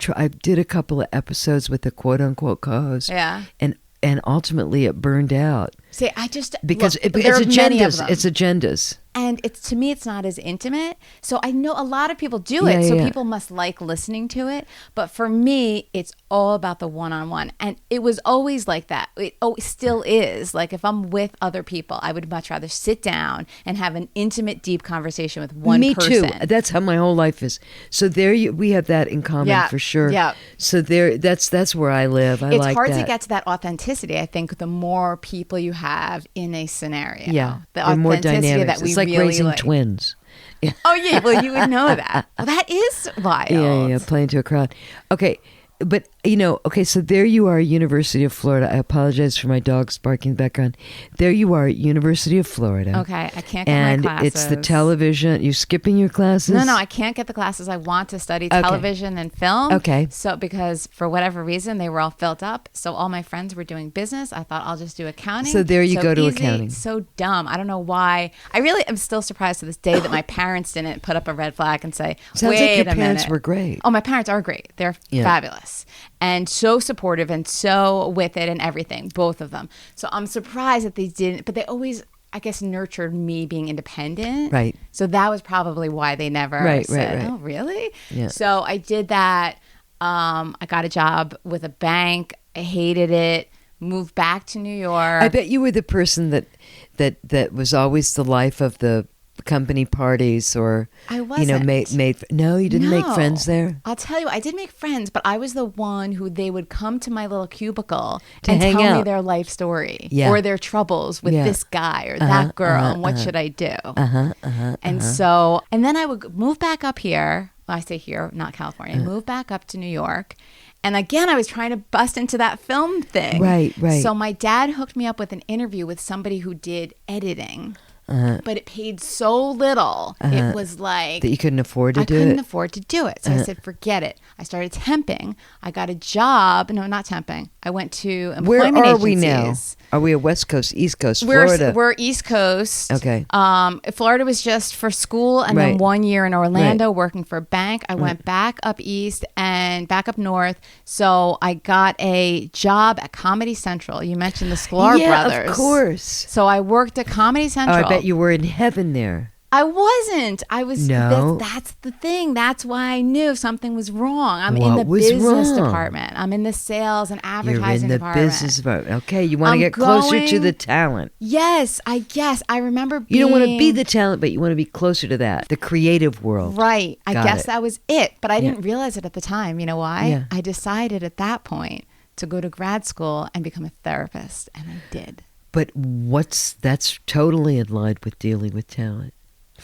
did a couple of episodes with a quote unquote co-host, and ultimately it burned out. See, I just Because look, it's there are many of agendas. them. It's agendas. And to me, it's not as intimate. So I know a lot of people do it. So people must like listening to it. But for me, it's all about the one-on-one. And it was always like that. It always still is. Like if I'm with other people, I would much rather sit down and have an intimate, deep conversation with one person. Me too. That's how my whole life is. So we have that in common for sure. Yeah. So that's where I live. I It's like hard that. to get to that authenticity. I think the more people you have in a scenario, Yeah, the they're more authenticity dynamics. that we It's like really raising like. twins. Yeah. Oh yeah, well you would know that. Well, that is wild. Yeah, playing to a crowd. Okay, but so there you are, University of Florida. I apologize for my dogs barking in the background. There you are, University of Florida. Okay, I can't get and my classes. it's the television. You skipping your classes? No, I can't get the classes. I want to study television and film. Okay. So because for whatever reason they were all filled up, so all my friends were doing business. I thought I'll just do accounting. So there you go to easy, accounting. So dumb. I don't know why. I really am still surprised to this day that my parents didn't put up a red flag and say, Sounds "Wait like your a parents minute." were great. Oh, my parents are great. They're fabulous and so supportive and so with it and everything, both of them. So I'm surprised that they didn't, but they always, I guess, nurtured me being independent. Right. So that was probably why they never said, "Oh, really?" Yeah. So I did that. I got a job with a bank. I hated it. Moved back to New York. I bet you were the person that was always the life of the company parties, or I wasn't. made no, you didn't make friends there. I'll tell you, I did make friends, but I was the one who they would come to my little cubicle To and hang tell me out. their life story Yeah. or their troubles with Yeah. this guy or that girl and what should I do. And so, and then I would move back up here. Well, I say here, not California. Move back up to New York. And again, I was trying to bust into that film thing. Right. So my dad hooked me up with an interview with somebody who did editing. But it paid so little. It was like That you couldn't afford to I do couldn't it. afford to do it. So I said, forget it. I started temping. I got a job. No, not temping. I went to Where employment are we now? agencies. Are we a West Coast, East Coast, Florida? We're East Coast. Okay. Florida was just for school, and then Right. 1 year in Orlando working for a bank. I went back up east and back up north. So I got a job at Comedy Central. You mentioned the Sklar yeah, brothers. of course. So I worked at Comedy Oh, Central. I bet you were in heaven there. I wasn't. I was. No. That's the thing. That's why I knew something was wrong. I'm in What the was business wrong? department. I'm in the sales and You're advertising in the department. business department. Okay, you want to I'm get closer to going- the talent. Yes, I guess. I remember being... You don't want to be the talent, but you want to be closer to that, the creative world. Right. I Got guess it. that was it. But I didn't realize it at the time. You know why? Yeah. I decided at that point to go to grad school and become a therapist. And I did. But that's totally in line with dealing with talent.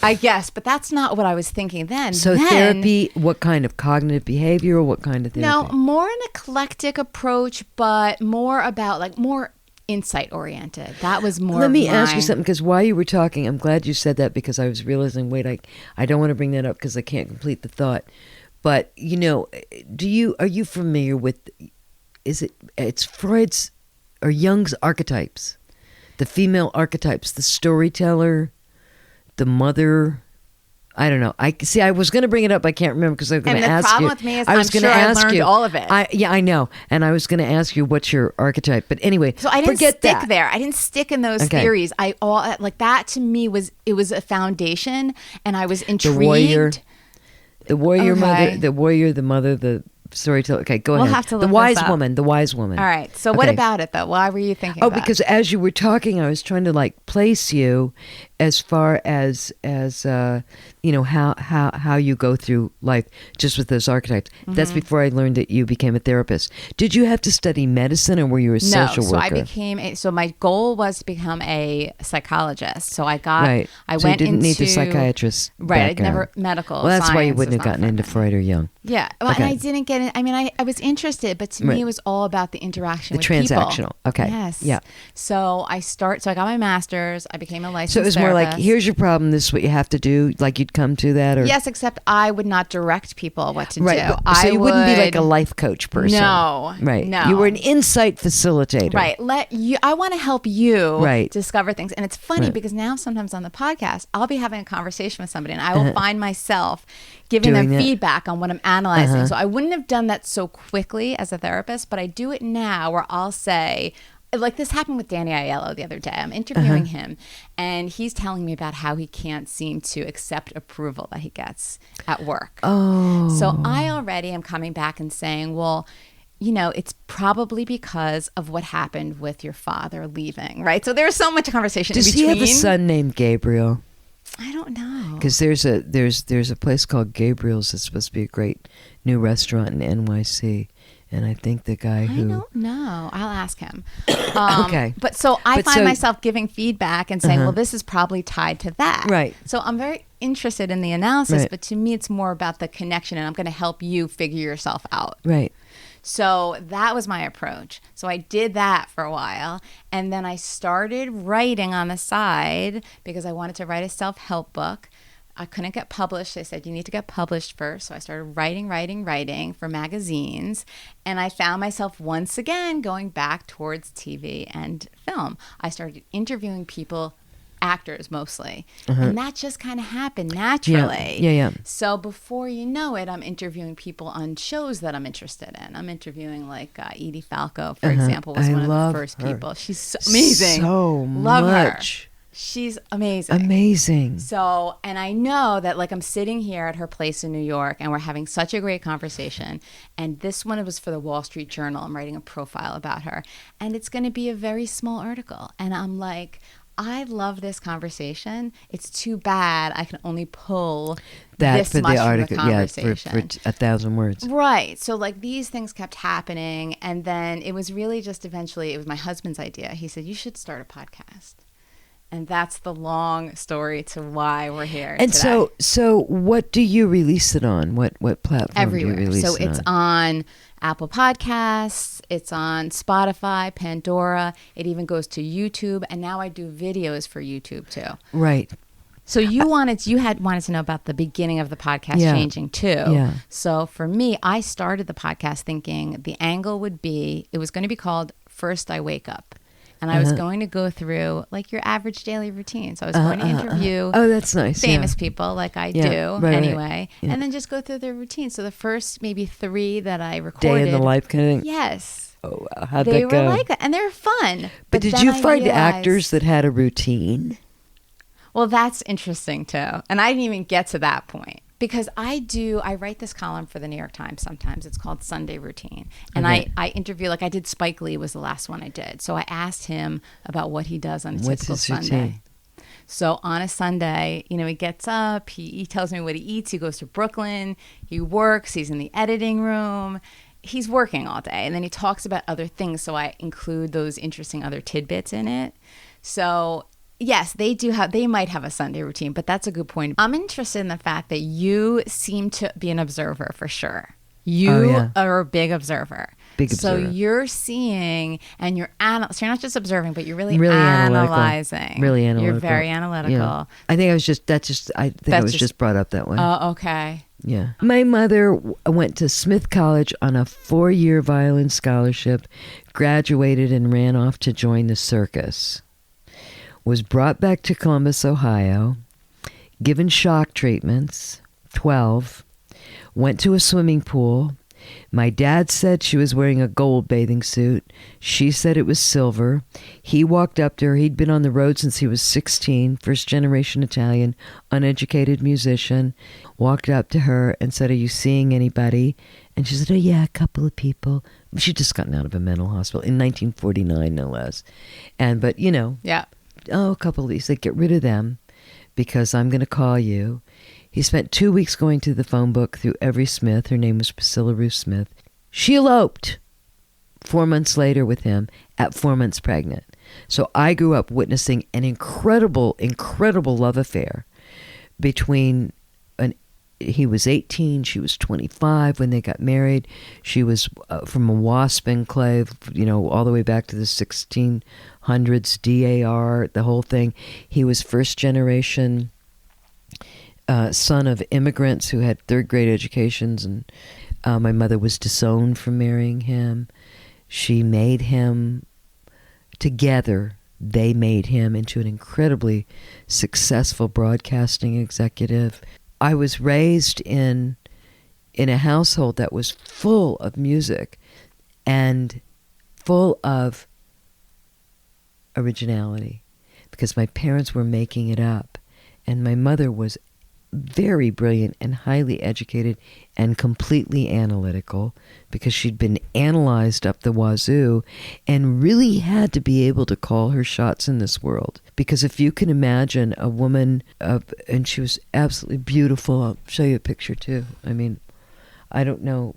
I guess, but that's not what I was thinking then. So then, therapy, what kind of cognitive behavior or what kind of therapy? No, more an eclectic approach, but more about like more insight oriented. That was more. Let me of ask you my- something, because while you were talking, I'm glad you said that, because I was realizing, wait, I don't want to bring that up because I can't complete the thought. But, you know, are you familiar with, it's Freud's or Jung's archetypes, the female archetypes, the storyteller, the mother. I don't know. I was going to bring it up. I can't remember because I was going to And the ask you. problem with me is I was I'm gonna sure I ask learned you, all of it. I know. And I was going to ask you what's your archetype. But anyway, So I didn't forget stick that. there. I didn't stick in those Okay. theories. I all like that to me was a foundation, and I was The intrigued. warrior, Okay. the warrior, the mother, the storyteller. Okay, go We'll ahead. have to the look wise this up. woman. The wise woman. All right. So what Okay. about it though? Why were you thinking? Oh, of that? because as you were talking, I was trying to like place you as far as you know how you go through life just with those archetypes. That's before I learned that you became a therapist. Did you have to study medicine, or were you a social so worker? I became so my goal was to become a psychologist. So I got Right. I So went you didn't into need the psychiatrist right. I background. never medical. Well, that's why you science wouldn't was have gotten not into for me. Freud or Jung. Yeah, well, Okay. and I didn't get it. I mean, I was interested, but to Right. me, it was all about the interaction The with transactional. people. Okay. Yes. Yeah. So I got my master's. I became a licensed So it was more like, therapist. here's your problem. This is what you have to do. Like you'd come to that, or Yes, except I would not direct people what to right. do. But, so you wouldn't be like a would- life coach person. No. Right. No. You were an insight facilitator. Right. I want to help you Right. discover things. And it's funny Right. because now sometimes on the podcast, I'll be having a conversation with somebody and I will find myself giving Doing them that. feedback on what I'm analyzing. So I wouldn't have done that so quickly as a therapist, but I do it now where I'll say, like this happened with Danny Aiello the other day. I'm interviewing him and he's telling me about how he can't seem to accept approval that he gets at work. Oh. So I already am coming back and saying, well, you know, it's probably because of what happened with your father leaving, right? So there's so much conversation Does in he between. have a son named Gabriel? I don't know. Because there's a place called Gabriel's that's supposed to be a great new restaurant in NYC, and I think the guy I who don't know. I'll ask him. Okay. But so I But find so- myself giving feedback and saying, well, this is probably tied to that. Right. So I'm very interested in the analysis, Right. but to me, it's more about the connection and I'm going to help you figure yourself out. right. So that was my approach. So I did that for a while. And then I started writing on the side because I wanted to write a self-help book. I couldn't get published. They said, you need to get published first. So I started writing for magazines. And I found myself once again going back towards TV and film. I started interviewing people, actors mostly. And that just kind of happened naturally. Yeah. So before you know it, I'm interviewing people on shows that I'm interested in. I'm interviewing like Edie Falco, for example, was I one of love the first her. people. She's so amazing. So Love much. her. She's amazing. Amazing. So, and I know that like I'm sitting here at her place in New York and we're having such a great conversation. And this one was for the Wall Street Journal. I'm writing a profile about her. And it's going to be a very small article. And I'm like, I love this conversation. It's too bad I can only pull That this for much the article, from the yeah, for conversation. 1,000 words. Right. So like these things kept happening. And then it was really just eventually, it was my husband's idea. He said, you should start a podcast. And that's the long story to why we're here And today. so what do you release it on? What platform Everywhere. do you release So it it's on? on Apple Podcasts, it's on Spotify, Pandora, it even goes to YouTube, and now I do videos for YouTube too. Right. So you had wanted to know about the beginning of the podcast Yeah. changing too. Yeah. So for me, I started the podcast thinking the angle would be, it was going to be called First I Wake Up. And I was going to go through like your average daily routine. So I was going to interview Oh, that's nice. famous people like I Yeah, do right, anyway. yeah. And then just go through their routine. So the first maybe 3 that I Day recorded. in the life kind of thing. Yes. Oh, wow. How'd They that were go? like that. And they were fun. But did then you I find realized- actors that had a routine? Well, that's interesting too. And I didn't even get to that point because I write this column for the New York Times sometimes. It's called Sunday Routine. And I interview, like I did Spike Lee was the last one I did. So I asked him about what he does on a typical Sunday. Routine? So on a Sunday, you know, he gets up, he tells me what he eats, he goes to Brooklyn, he works, he's in the editing room. He's working all day, and then he talks about other things, so I include those interesting other tidbits in it. So yes, they might have a Sunday routine, but that's a good point. I'm interested in the fact that you seem to be an observer for sure. You are a big observer. So you're seeing and so you're not just observing, but you're really analyzing. Analytical. Really analytical. You're very analytical. Yeah. I think I was just brought up that way. Oh, okay. Yeah. My mother went to Smith College on a 4-year violin scholarship, graduated and ran off to join the circus. Was brought back to Columbus, Ohio, given shock treatments, 12, went to a swimming pool. My dad said she was wearing a gold bathing suit. She said it was silver. He walked up to her. He'd been on the road since he was 16, first-generation Italian, uneducated musician. Walked up to her and said, "Are you seeing anybody?" And she said, "Oh, yeah, a couple of people." She'd just gotten out of a mental hospital in 1949, no less. But, you know, a couple of these. They get rid of them because I'm going to call you. He spent 2 weeks going through the phone book through every Smith. Her name was Priscilla Ruth Smith. She eloped 4 months later with him at 4 months pregnant. So I grew up witnessing an incredible, incredible love affair between he was 18, she was 25 when they got married. She was from a WASP enclave, you know, all the way back to the 1600s, DAR, the whole thing. He was first generation son of immigrants who had third grade educations, and my mother was disowned from marrying him. She made him, together, they made him into an incredibly successful broadcasting executive. I was raised in a household that was full of music and full of originality because my parents were making it up, and my mother was very brilliant and highly educated and completely analytical because she'd been analyzed up the wazoo and really had to be able to call her shots in this world. Because if you can imagine a woman, and she was absolutely beautiful. I'll show you a picture too. I mean, I don't know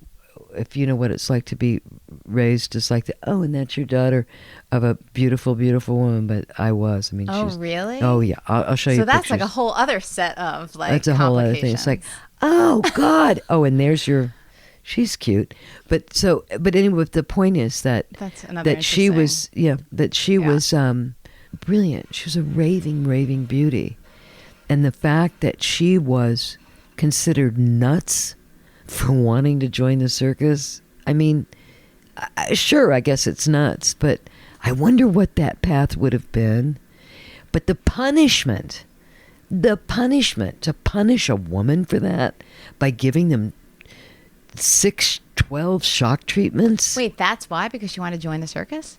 if you know what it's like to be raised as like, and that's your daughter of a beautiful, beautiful woman, but I was. I mean, really? Oh, yeah. I'll show you So that's pictures. Like a whole other set of like that's a whole other thing. It's like, oh, God. Oh, and there's she's cute. But anyway, the point is that she was, was brilliant. She was a raving beauty. And the fact that she was considered nuts for wanting to join the circus, I mean, sure, I guess it's nuts, but I wonder what that path would have been. But the punishment to punish a woman for that by giving them 12 shock treatments. Wait, that's why? Because she wanted to join the circus?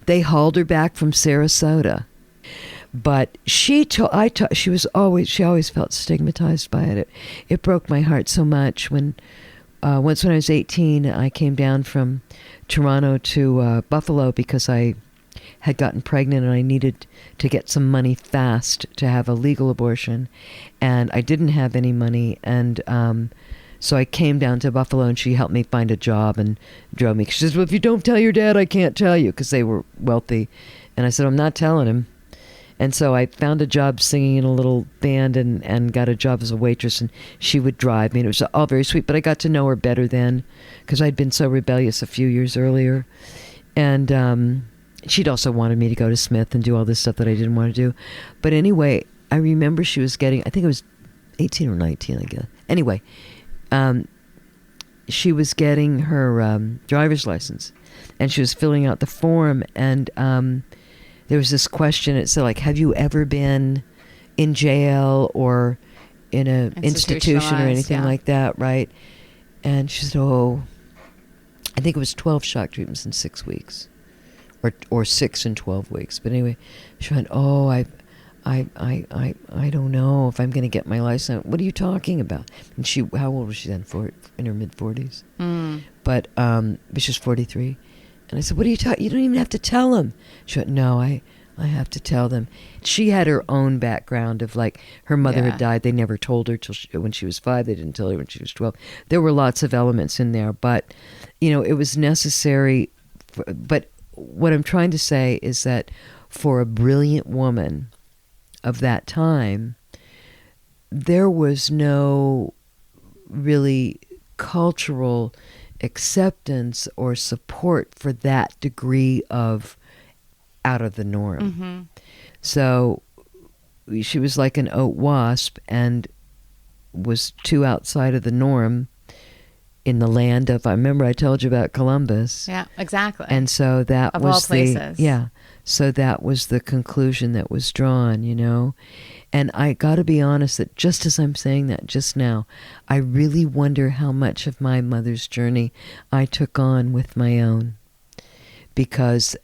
They hauled her back from Sarasota. But she always felt stigmatized by it. It broke my heart so much when once when I was 18, I came down from Toronto to Buffalo because I had gotten pregnant and I needed to get some money fast to have a legal abortion, and I didn't have any money, and so I came down to Buffalo and she helped me find a job and drove me. She says, "Well, if you don't tell your dad, I can't tell you," because they were wealthy, and I said, "I'm not telling him." And so I found a job singing in a little band and got a job as a waitress, and she would drive me, and it was all very sweet, but I got to know her better then because I'd been so rebellious a few years earlier. And she'd also wanted me to go to Smith and do all this stuff that I didn't want to do. But anyway, I remember she was getting, I think it was 18 or 19, I guess. Anyway, she was getting her driver's license, and she was filling out the form, and there was this question. It said, like, have you ever been in jail or in an institution or anything like that, right? And she said, I think it was 12 shock treatments in 6 weeks, or 6 in 12 weeks. But anyway, she went, I don't know if I'm going to get my license. What are you talking about? And how old was she then? In her mid-40s. But she's 43. And I said, what are you talking? You don't even have to tell them. She went, no, I have to tell them. She had her own background of like her mother had died. They never told her when she was 5. They didn't tell her when she was 12. There were lots of elements in there, but it was necessary. But what I'm trying to say is that for a brilliant woman of that time, there was no really cultural acceptance or support for that degree of out of the norm. So she was like an oat wasp and was too outside of the norm in the land of, I remember I told you about Columbus. Yeah, exactly. And so that of was all places. So that was the conclusion that was drawn, And I got to be honest that just as I'm saying that just now, I really wonder how much of my mother's journey I took on with my own. Because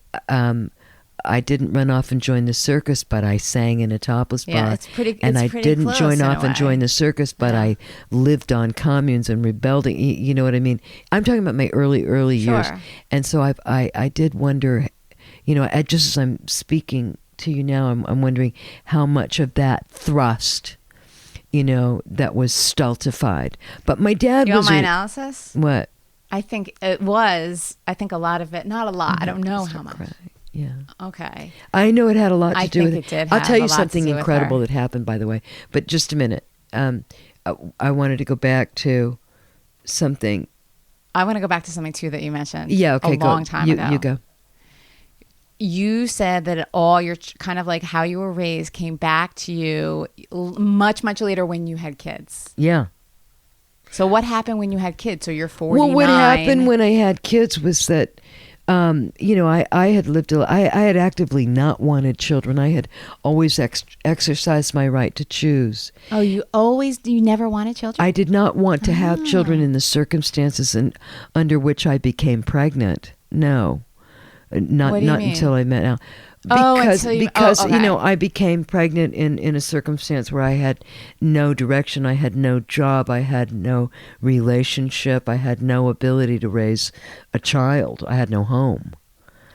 I didn't run off and join the circus, but I sang in a topless bar. And I didn't join off and join the circus, but I lived on communes and rebelled. You know what I mean? I'm talking about my early years. And so I did wonder, just as I'm speaking to you now, I'm wondering how much of that thrust, that was stultified. But my dad was... was... my analysis? What? I think a lot of it, not a lot. I don't know how much. Yeah. Okay. I know it had a lot to do with it. I think it did. I'll tell you something incredible that happened, by the way. But just a minute. I wanted to go back to something. I want to go back to something too that you mentioned. Yeah. Okay. A long time ago. You go. You said that all your kind of like how you were raised came back to you much later when you had kids. Yeah. So what happened when you had kids? So you're 49. Well, what happened when I had kids was that. I had lived. I had actively not wanted children. I had always exercised my right to choose. Oh, you never wanted children? I did not want to have children in the circumstances under which I became pregnant. No, not until I met Al. Because I became pregnant in a circumstance where I had no direction, I had no job, I had no relationship, I had no ability to raise a child, I had no home.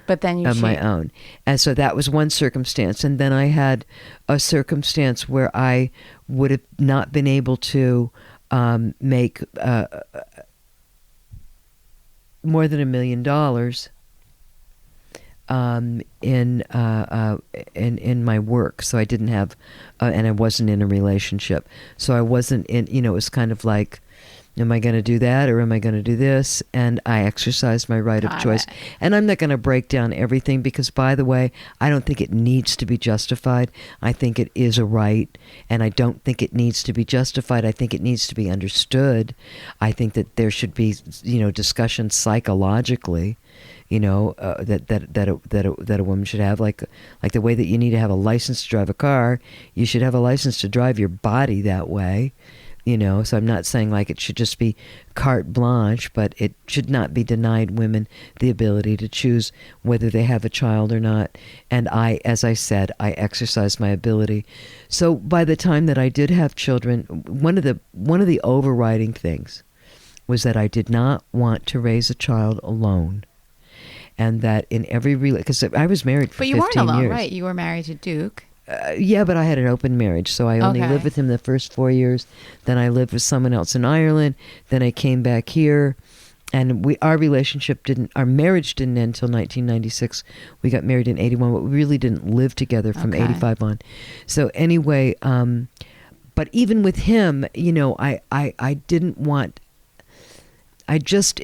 But then you of my own, and so that was one circumstance, and then I had a circumstance where I would have not been able to make more than $1 million. In my work, so I didn't have, and I wasn't in a relationship, so I wasn't in. It was kind of like, am I going to do that or am I going to do this? And I exercised my right of choice. And I'm not going to break down everything because, by the way, I don't think it needs to be justified. I think it is a right, and I don't think it needs to be justified. I think it needs to be understood. I think that there should be, discussion psychologically. That a woman should have, like the way that you need to have a license to drive a car, you should have a license to drive your body that way, So I'm not saying like it should just be carte blanche, but it should not be denied women the ability to choose whether they have a child or not. And as I said, I exercised my ability. So by the time that I did have children, one of the overriding things was that I did not want to raise a child alone. And that in every because I was married for 15 years. But you weren't alone, right? You were married to Duke. Yeah, but I had an open marriage, so I only lived with him the first 4 years. Then I lived with someone else in Ireland. Then I came back here, and our marriage didn't end until 1996. We got married in 81, but we really didn't live together from 85 on. So anyway, but even with him, I didn't want. I just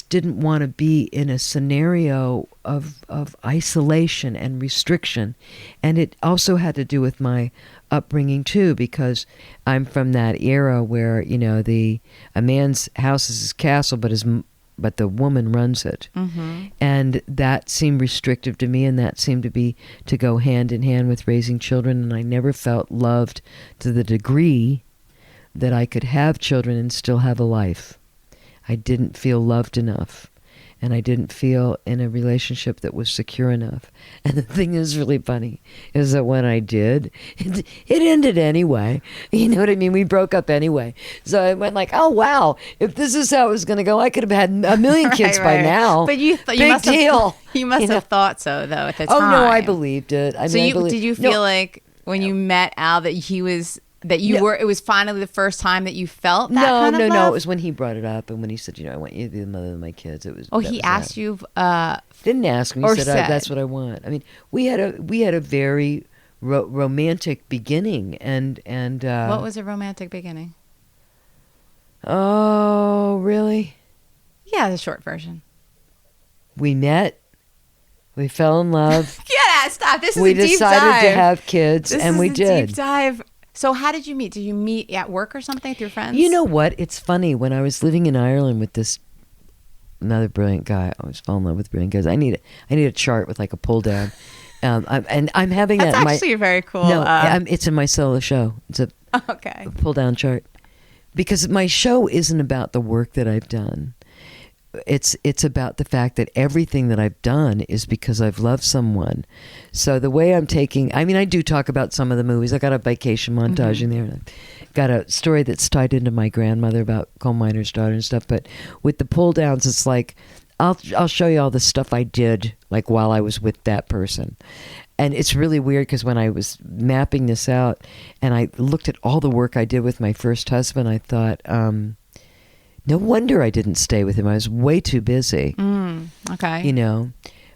didn't want to be in a scenario of isolation and restriction. And it also had to do with my upbringing too, because I'm from that era where, a man's house is his castle, but the woman runs it. Mm-hmm. And that seemed restrictive to me, and that seemed to go hand in hand with raising children. And I never felt loved to the degree that I could have children and still have a life. I didn't feel loved enough. and I didn't feel in a relationship that was secure enough. And the thing is really funny is that when I did, it ended anyway. You know what I mean? We broke up anyway. So I went like, oh wow, if this is how it was going to go, I could have had a million kids by now. But you Big deal. You must have thought so though at the Oh time. no, I believed it. Did you feel like when you met Al that he was it was finally the first time that you felt that kind of love? No. It was when he brought it up and when he said, I want you to be the mother of my kids. It was. Oh, he asked you. Didn't ask me. He said, that's what I want. I mean, we had a very romantic beginning, and what was a romantic beginning? Oh, really? Yeah, the short version. We met. We fell in love. Yeah, stop. This is we a deep dive. We decided to have kids, and we did. Deep dive. So how did you meet? Did you meet at work or something through friends? You know what? It's funny. When I was living in Ireland with another brilliant guy, I always fall in love with brilliant guys. I need a chart with like a pull down, I'm having That's that. That's actually very cool. No, it's in my solo show. It's a pull down chart, because my show isn't about the work that I've done. It's about the fact that everything that I've done is because I've loved someone. So the way I'm taking, I do talk about some of the movies. I got a vacation montage in there. And I've got a story that's tied into my grandmother about coal miner's daughter and stuff. But with the pull downs, it's like, I'll show you all the stuff I did like while I was with that person. And it's really weird because when I was mapping this out and I looked at all the work I did with my first husband, I thought, no wonder I didn't stay with him. I was way too busy. Okay.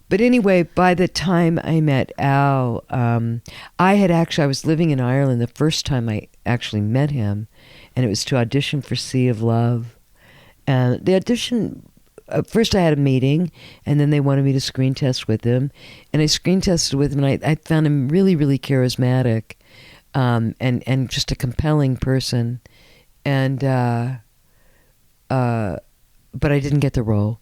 But anyway, by the time I met Al, I was living in Ireland the first time I actually met him, and it was to audition for Sea of Love. And the audition, first I had a meeting, and then they wanted me to screen test with him. And I screen tested with him, and I found him really, really charismatic, and just a compelling person. And but I didn't get the role.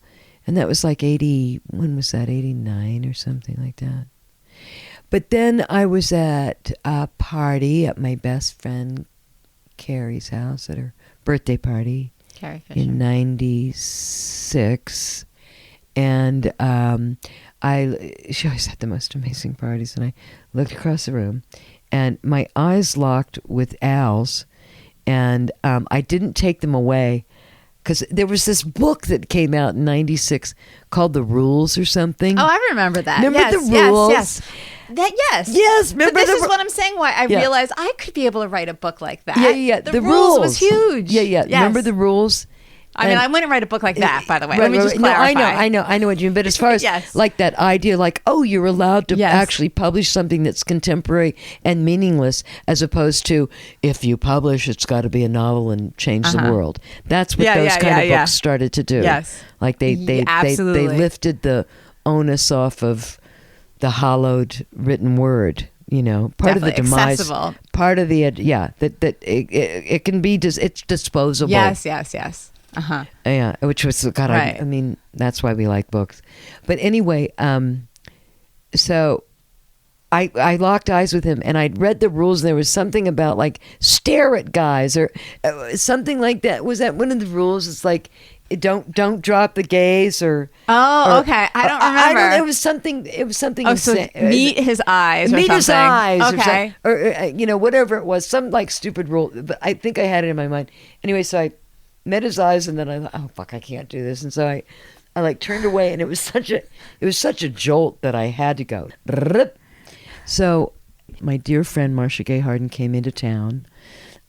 And that was like when was that, 89 or something like that. But then I was at a party at my best friend Carrie's house at her birthday party in 96. And she always had the most amazing parties. And I looked across the room and my eyes locked with Al's. And I didn't take them away, because there was this book that came out in 96 called The Rules or something. Oh, I remember that. Remember The Rules? Yes. Yes, remember. But this is what I'm saying, why I realized I could be able to write a book like that. Yeah. The Rules was huge. Yeah. Yes. Remember The Rules? I wouldn't write a book like that, by the way. Let me just clarify. No, I know what you mean. But as far as like that idea, like, oh, you're allowed to actually publish something that's contemporary and meaningless, as opposed to, if you publish, it's got to be a novel and change the world. That's what those kind of books started to do. Yes. Like they lifted the onus off of the hollowed written word. Part of the demise, accessible. Part of the that it can be it's disposable. Yes. Yeah, which was God. Right. I mean, that's why we like books. But anyway, so I locked eyes with him, and I'd read the rules. And there was something about like stare at guys or something like that. Was that one of the rules? It's like don't drop the gaze or. Oh, okay. I don't remember. It was something. Oh, so meet his eyes. Or meet something. His eyes. Okay. Or whatever it was, some like stupid rule. But I think I had it in my mind. Anyway, so I met his eyes, and then I thought, oh fuck, I can't do this. And so I like turned away, and it was such a jolt that I had to go. So my dear friend Marcia Gay Harden came into town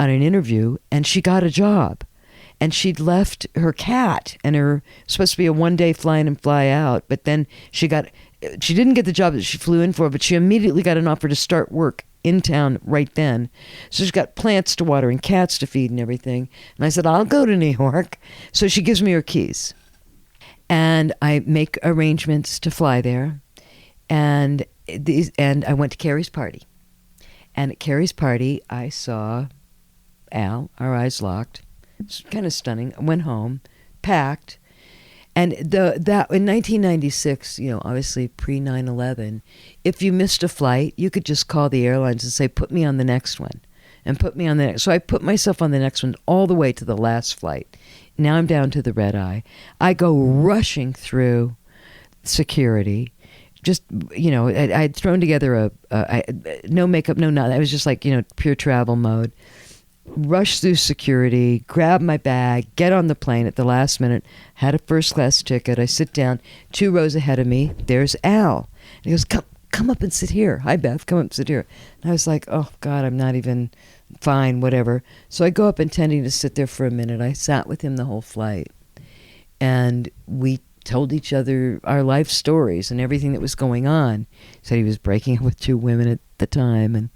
on an interview, and she got a job, and she'd left her cat, and her supposed to be a 1-day fly in and fly out, but then she didn't get the job that she flew in for, but she immediately got an offer to start work in town right then. So she's got plants to water and cats to feed and everything. And I said, I'll go to New York. So she gives me her keys. And I make arrangements to fly there. And I went to Carrie's party. And at Carrie's party, I saw Al, our eyes locked. It's kind of stunning. I went home, packed. And that in 1996, obviously pre 9/11, if you missed a flight, you could just call the airlines and say, "Put me on the next one," and put me on the next. So I put myself on the next one all the way to the last flight. Now I'm down to the red eye. I go rushing through security. Just, I had thrown together no makeup, no nothing. I was just like, pure travel mode. Rush through security, grab my bag, get on the plane at the last minute, had a first class ticket. I sit down, 2 rows ahead of me. There's Al. And he goes, come up and sit here. Hi, Beth, come up and sit here. And I was like, oh, God, I'm not even fine, whatever. So I go up intending to sit there for a minute. I sat with him the whole flight. And we told each other our life stories and everything that was going on. He said he was breaking up with 2 women at the time.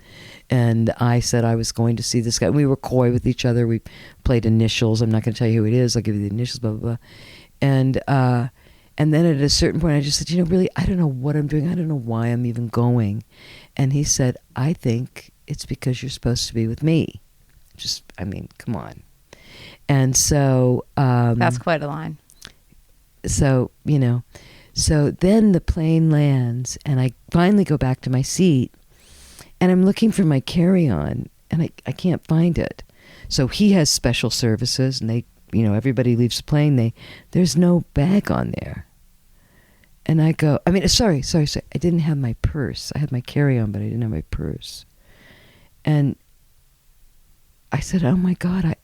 And I said I was going to see this guy. We were coy with each other. We played initials. I'm not going to tell you who it is. I'll give you the initials, blah, blah, blah. And then at a certain point, I just said, really, I don't know what I'm doing. I don't know why I'm even going. And he said, I think it's because you're supposed to be with me. Come on. And so... that's quite a line. So, so then the plane lands and I finally go back to my seat and I'm looking for my carry-on and I can't find it. So he has special services and they, everybody leaves the plane. There's no bag on there. And I go, sorry. I didn't have my purse. I had my carry-on, but I didn't have my purse. And I said, oh my God,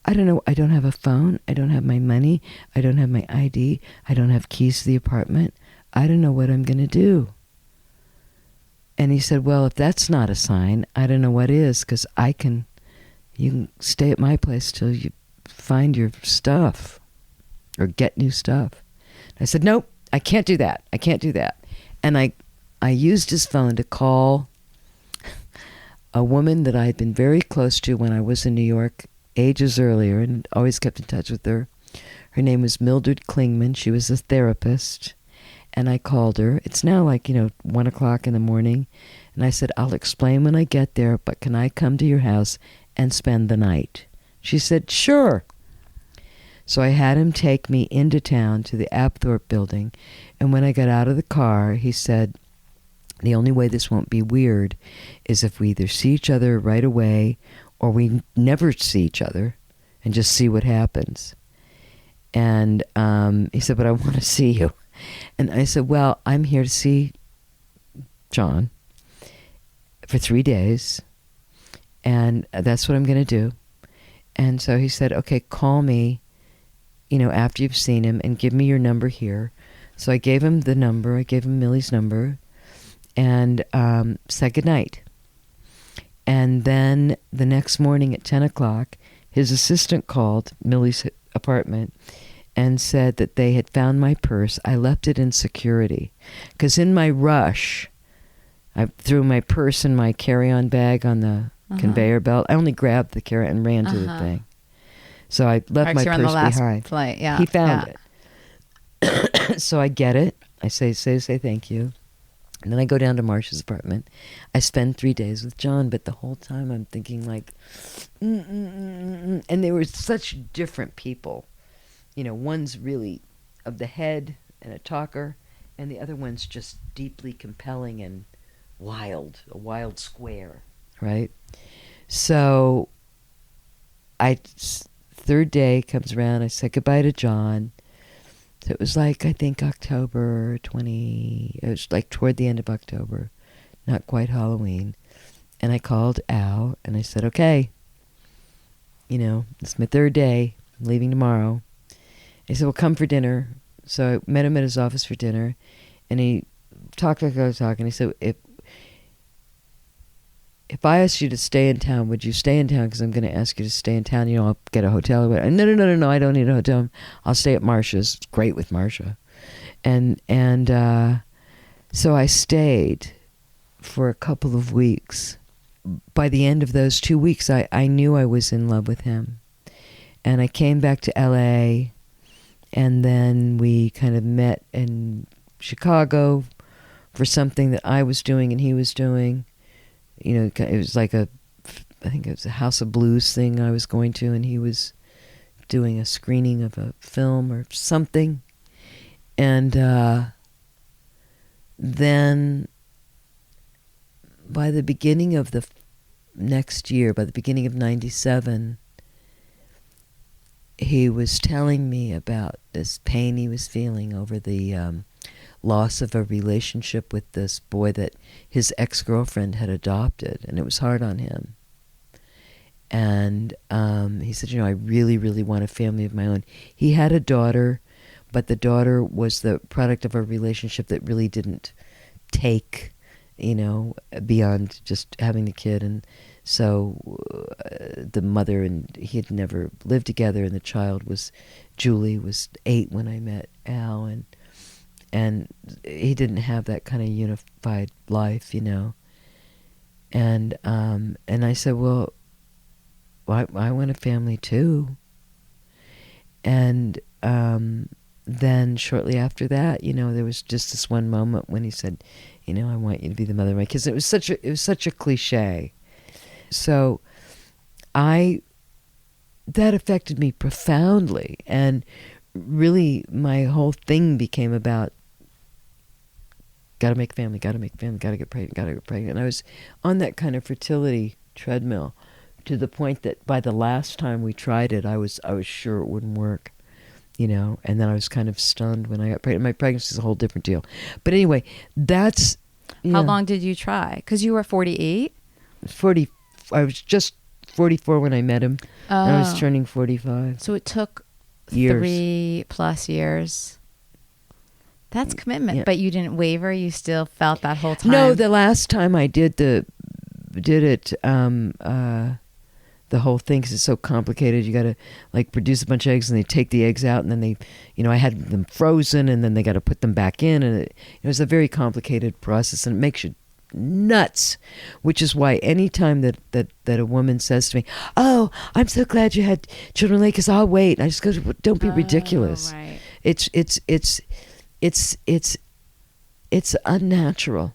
I don't know. I don't have a phone. I don't have my money. I don't have my ID. I don't have keys to the apartment. I don't know what I'm going to do. And he said, well, if that's not a sign, I don't know what is, because you can stay at my place till you find your stuff or get new stuff. I said, nope, I can't do that. I can't do that. And I used his phone to call a woman that I had been very close to when I was in New York ages earlier and always kept in touch with her. Her name was Mildred Klingman. She was a therapist. And I called her. It's now 1 o'clock in the morning. And I said, I'll explain when I get there, but can I come to your house and spend the night? She said, sure. So I had him take me into town to the Apthorpe building. And when I got out of the car, he said, the only way this won't be weird is if we either see each other right away or we never see each other and just see what happens. And he said, but I want to see you. And I said, well, I'm here to see John for 3 days, and that's what I'm going to do. And so he said, okay, call me, after you've seen him, and give me your number here. So I gave him the number. I gave him Millie's number, and said goodnight. And then the next morning at 10 o'clock, his assistant called Millie's apartment and said that they had found my purse. I left it in security. Because in my rush, I threw my purse and my carry-on bag on the conveyor belt. I only grabbed the carry-on and ran to the thing. So I left my purse on the last behind. Flight. Yeah. He found it. So I get it. I say thank you. And then I go down to Marcia's apartment. I spend 3 days with John, but the whole time I'm thinking and they were such different people. One's really of the head and a talker, and the other one's just deeply compelling and wild, a wild square, right? So third day comes around, I said goodbye to John. So it was I think October 20, it was toward the end of October, not quite Halloween. And I called Al and I said, okay, it's my 3rd day, I'm leaving tomorrow. He said, well, come for dinner. So I met him at his office for dinner, and he talked like I was talking. He said, if I asked you to stay in town, would you stay in town? Because I'm going to ask you to stay in town. I'll get a hotel. No, I don't need a hotel. I'll stay at Marcia's. It's great with Marcia. And so I stayed for a couple of weeks. By the end of those 2 weeks, I knew I was in love with him. And I came back to L.A., and then we kind of met in Chicago for something that I was doing and he was doing. It was I think it was a House of Blues thing I was going to, and he was doing a screening of a film or something. And then by the beginning of the next year, by the beginning of 97, he was telling me about this pain he was feeling over the loss of a relationship with this boy that his ex-girlfriend had adopted, and it was hard on him. And he said, I really, really want a family of my own. He had a daughter, but the daughter was the product of a relationship that really didn't take, beyond just having the kid. And so the mother and he had never lived together, and the child Julie was 8 when I met Al, and he didn't have that kind of unified life, And I said, well, I want a family too. And then shortly after that, there was just this one moment when he said, I want you to be the mother of my kids. It was such a cliche. So that affected me profoundly, and really my whole thing became about gotta make family, gotta get pregnant. And I was on that kind of fertility treadmill to the point that by the last time we tried it, I was sure it wouldn't work, and then I was kind of stunned when I got pregnant. My pregnancy is a whole different deal. But anyway, that's... How long did you try? Because you were 48? 40. I was just 44 when I met him. And I was turning 45. So it took years. 3+ years. That's commitment. Yeah. But you didn't waver? You still felt that whole time? No, the last time I did it, the whole thing, because it's so complicated. You got to produce a bunch of eggs, and they take the eggs out, and then they, I had them frozen, and then they got to put them back in, and it was a very complicated process, and it makes you nuts. Which is why any time that a woman says to me, "Oh, I'm so glad you had children late, because I'll wait," I just go, "Don't be ridiculous." Right. It's unnatural.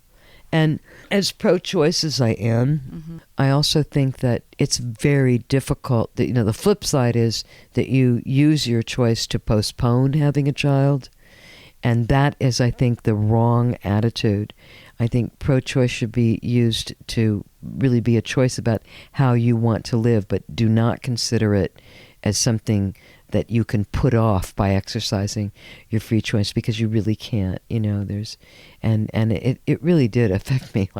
And as pro-choice as I am, I also think that it's very difficult. That, the flip side is that you use your choice to postpone having a child. And that is, I think, the wrong attitude. I think pro-choice should be used to really be a choice about how you want to live, but do not consider it as something that you can put off by exercising your free choice, because you really can't. It really did affect me,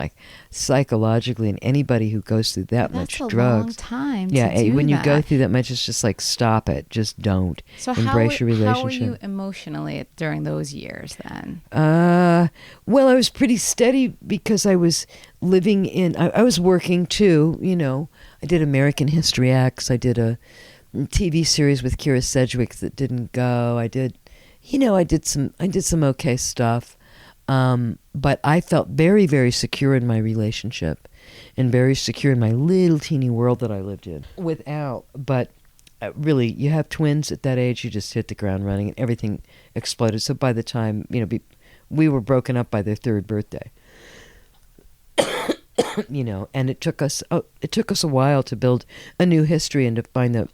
psychologically, and anybally who goes through that much drugs. That's a long time. Yeah, to do when that. you go through that much, it's just stop it. Just don't. So embrace your relationship. How were you emotionally during those years then? Well, I was pretty steady because I was living in. I was working too. I did American History X. I did a TV series with Kira Sedgwick that didn't go. I did some okay stuff. But I felt very, very secure in my relationship and very secure in my little teeny world that I lived in with Al. But really, you have twins at that age, you just hit the ground running and everything exploded. So by the time, we were broken up by their 3rd birthday. And it took us a while to build a new history and to find the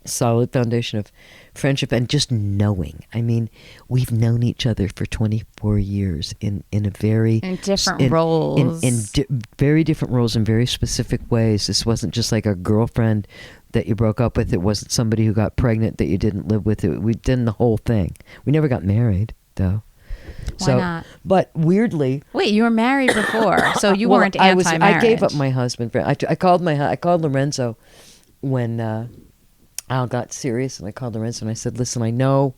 solid foundation of friendship and just knowing. I mean, we've known each other for 24 years in different roles. In very different roles in very specific ways. This wasn't just like a girlfriend that you broke up with. It wasn't somebody who got pregnant that you didn't live with. We did the whole thing. We never got married, though. Why not? But weirdly... Wait, you were married before, so you weren't anti-marriage. I gave up my husband. I called Lorenzo when Al got serious, and I called Lorenzo and I said, "Listen, I know,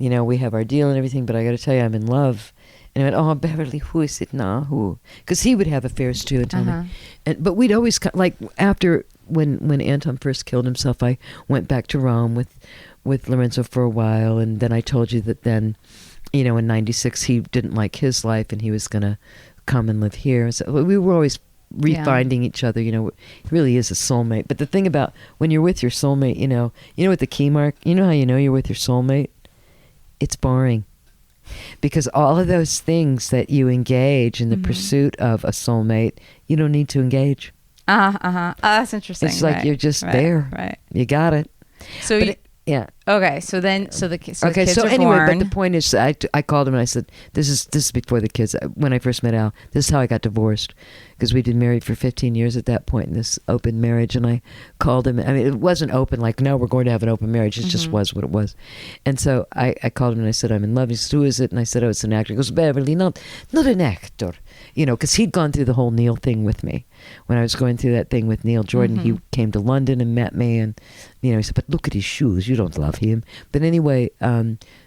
we have our deal and everything, but I got to tell you, I'm in love." And he went, "Oh, Beverly, who is it now? Who?" Because he would have affairs too and tell me. But we'd always, after when Anton first killed himself, I went back to Rome with Lorenzo for a while, and then I told you that then, in 96 he didn't like his life and he was going to come and live here. So we were always refinding each other. It really is a soulmate. But the thing about when you're with your soulmate, you know what the key mark, how you know you're with your soulmate? It's boring. Because all of those things that you engage in the pursuit of a soulmate, you don't need to engage. That's interesting. It's like you're just there. Right. You got it. So Yeah. Okay, so the kids are anyway, born. but the point is, I called him and I said, "This is before the kids." When I first met Al, this is how I got divorced, because we'd been married for 15 years at that point in this open marriage. And I called him. I mean, it wasn't open like, no, we're going to have an open marriage. It just was what it was. And so I called him and I said, "I'm in love." He said, "Who is it?" And I said, "Oh, it's an actor." He goes, "Beverly, not an actor," because he'd gone through the whole Neil thing with me. When I was going through that thing with Neil Jordan, he came to London and met me, and he said, "But look at his shoes. You don't love him." But anyway,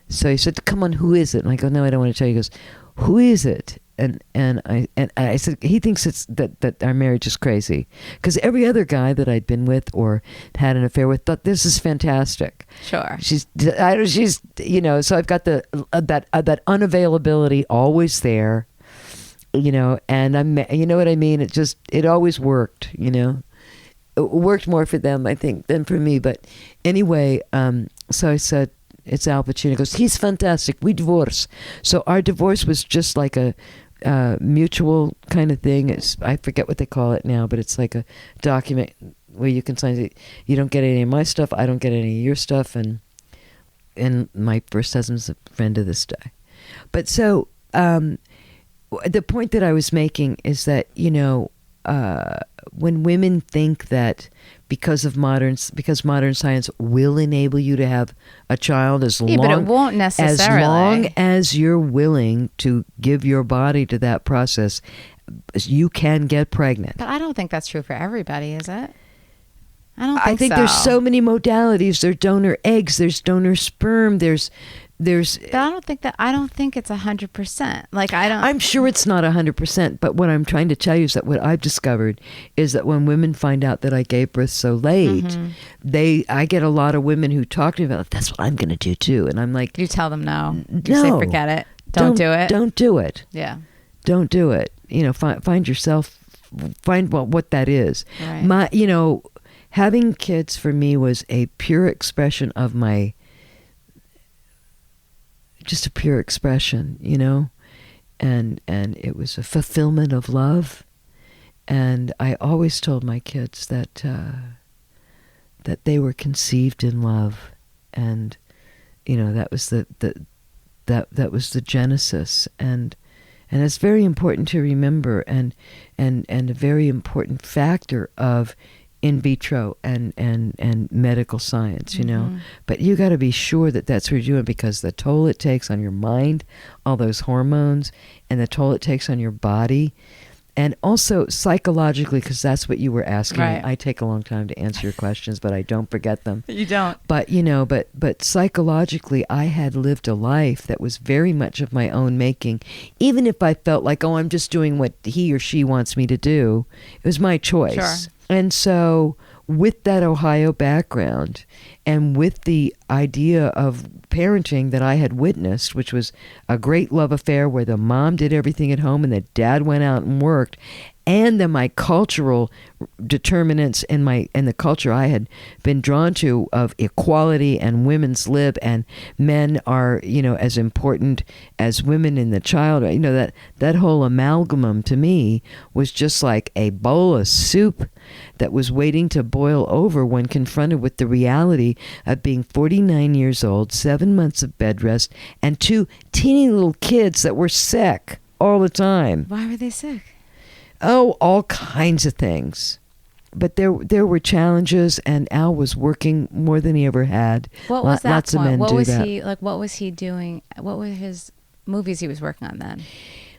so he said, "Come on, who is it?" And I go, "No, I don't want to tell you." He goes, "Who is it?" And I said, he thinks it's that our marriage is crazy, because every other guy that I'd been with or had an affair with thought this is fantastic. Sure. She's so I've got that unavailability always there, and I'm, what I mean. It always worked, It worked more for them, I think, than for me. But anyway, so I said, "It's Al Pacino." He goes, "He's fantastic. We divorce." So our divorce was just like a mutual kind of thing. I forget what they call it now, but it's like a document where you can sign it. You don't get any of my stuff. I don't get any of your stuff. And my first husband's a friend to this day. But so the point that I was making is that, when women think that because modern science will enable you to have a child but it won't necessarily. As long as you're willing to give your body to that process, you can get pregnant. But I don't think that's true for everybody, is it? I think there's so many modalities. There's donor eggs, there's donor sperm, there's But I don't think it's 100%. I'm sure it's not 100%, but what I'm trying to tell you is that what I've discovered is that when women find out that I gave birth so late, I get a lot of women who talk to me about, "That's what I'm going to do too." And I'm like, you tell them no. You say, "Forget it. Don't do it." Don't do it. Yeah. Don't do it. Find yourself, find what that is. Right. Having kids for me was a pure expression of just a pure expression, and it was a fulfillment of love. And I always told my kids that they were conceived in love, and that was that was the genesis, and it's very important to remember, and a very important factor of in vitro and medical science, but you got to be sure that that's what you're doing, because the toll it takes on your mind, all those hormones, and the toll it takes on your body, and also psychologically, because that's what you were asking. Right. I take a long time to answer your questions, but I don't forget them. You don't. But but psychologically, I had lived a life that was very much of my own making. Even if I felt like, oh, I'm just doing what he or she wants me to do, it was my choice. Sure. And so with that Ohio background, and with the idea of parenting that I had witnessed, which was a great love affair where the mom did everything at home and the dad went out and worked, and then my cultural determinants and the culture I had been drawn to of equality and women's lib, and men are as important as women in the child, that whole amalgamum to me was just like a bowl of soup that was waiting to boil over when confronted with the reality of being 49 years old, 7 months of bed rest, and 2 teeny little kids that were sick all the time. Why were they sick? Oh, all kinds of things. But there were challenges, and Al was working more than he ever had. What was that Lots point? of men what do was that. he like? What was he doing? What were his movies he was working on then?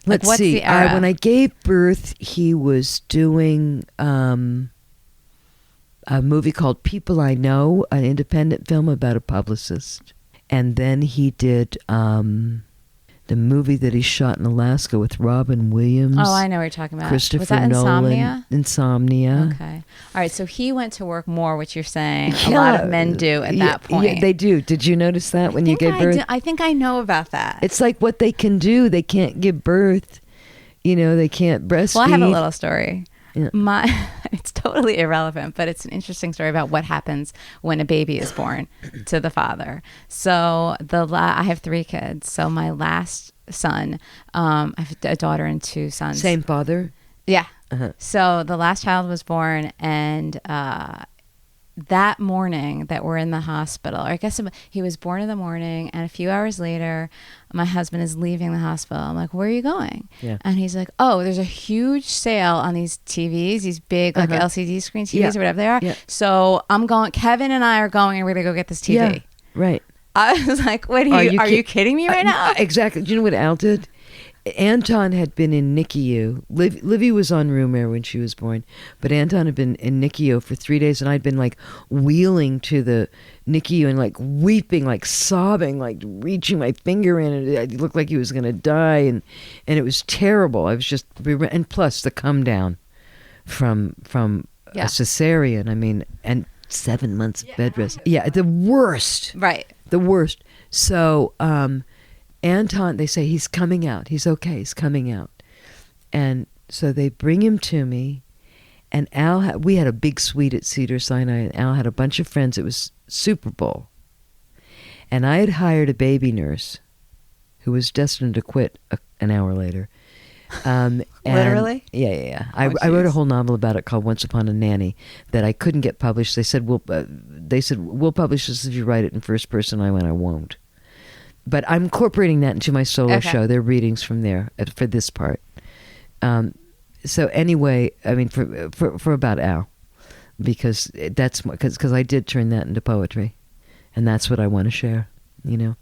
Let's what's see. the era? When I gave birth, he was doing a movie called People I Know, an independent film about a publicist. And then he did the movie that he shot in Alaska with Robin Williams. Oh, I know what you're talking about. Christopher was that Nolan. Insomnia. Okay. All right. So he went to work more, which you're saying a lot of men do at that point. Yeah, they do. Did you notice that when you gave birth? I think I know about that. It's like what they can do. They can't give birth. They can't breastfeed. Well, I have a little story. Yeah. It's totally irrelevant, but it's an interesting story about what happens when a baby is born to the father. So I have 3 kids. So my last son, I have a daughter and 2 sons. Same father? Yeah. Uh-huh. So the last child was born, and that morning that we're in the hospital, or I guess he was born in the morning, and a few hours later, my husband is leaving the hospital. I'm like, where are you going? Yeah. And he's like, oh, there's a huge sale on these TVs, these big like LCD screen TVs or whatever they are. Yeah. So I'm going, Kevin and I are going, and we're going to go get this TV. Yeah, right. I was like, what are you kidding me right now? Exactly. Do you know what Al did? Anton had been in NICU. Livy was on room air when she was born, but Anton had been in NICU for 3 days, and I'd been like wheeling to the NICU and like weeping, like sobbing, like reaching my finger in, and it looked like he was going to die, and it was terrible. I was just, and plus the come down from a cesarean. I mean, and 7 months of bed rest. Yeah, the worst. Right. The worst. So, Anton, they say he's coming out. He's okay. He's coming out. And so they bring him to me, and Al, we had a big suite at Cedars-Sinai, and Al had a bunch of friends. It was Super Bowl. And I had hired a baby nurse who was destined to quit an hour later. Literally? Yeah. I wrote a whole novel about it called Once Upon a Nanny that I couldn't get published. They said, we'll publish this if you write it in first person. I went, I won't. But I'm incorporating that into my solo show. There are readings from there for this part. So anyway, I mean, for about Al, because because I did turn that into poetry, and that's what I want to share, you know.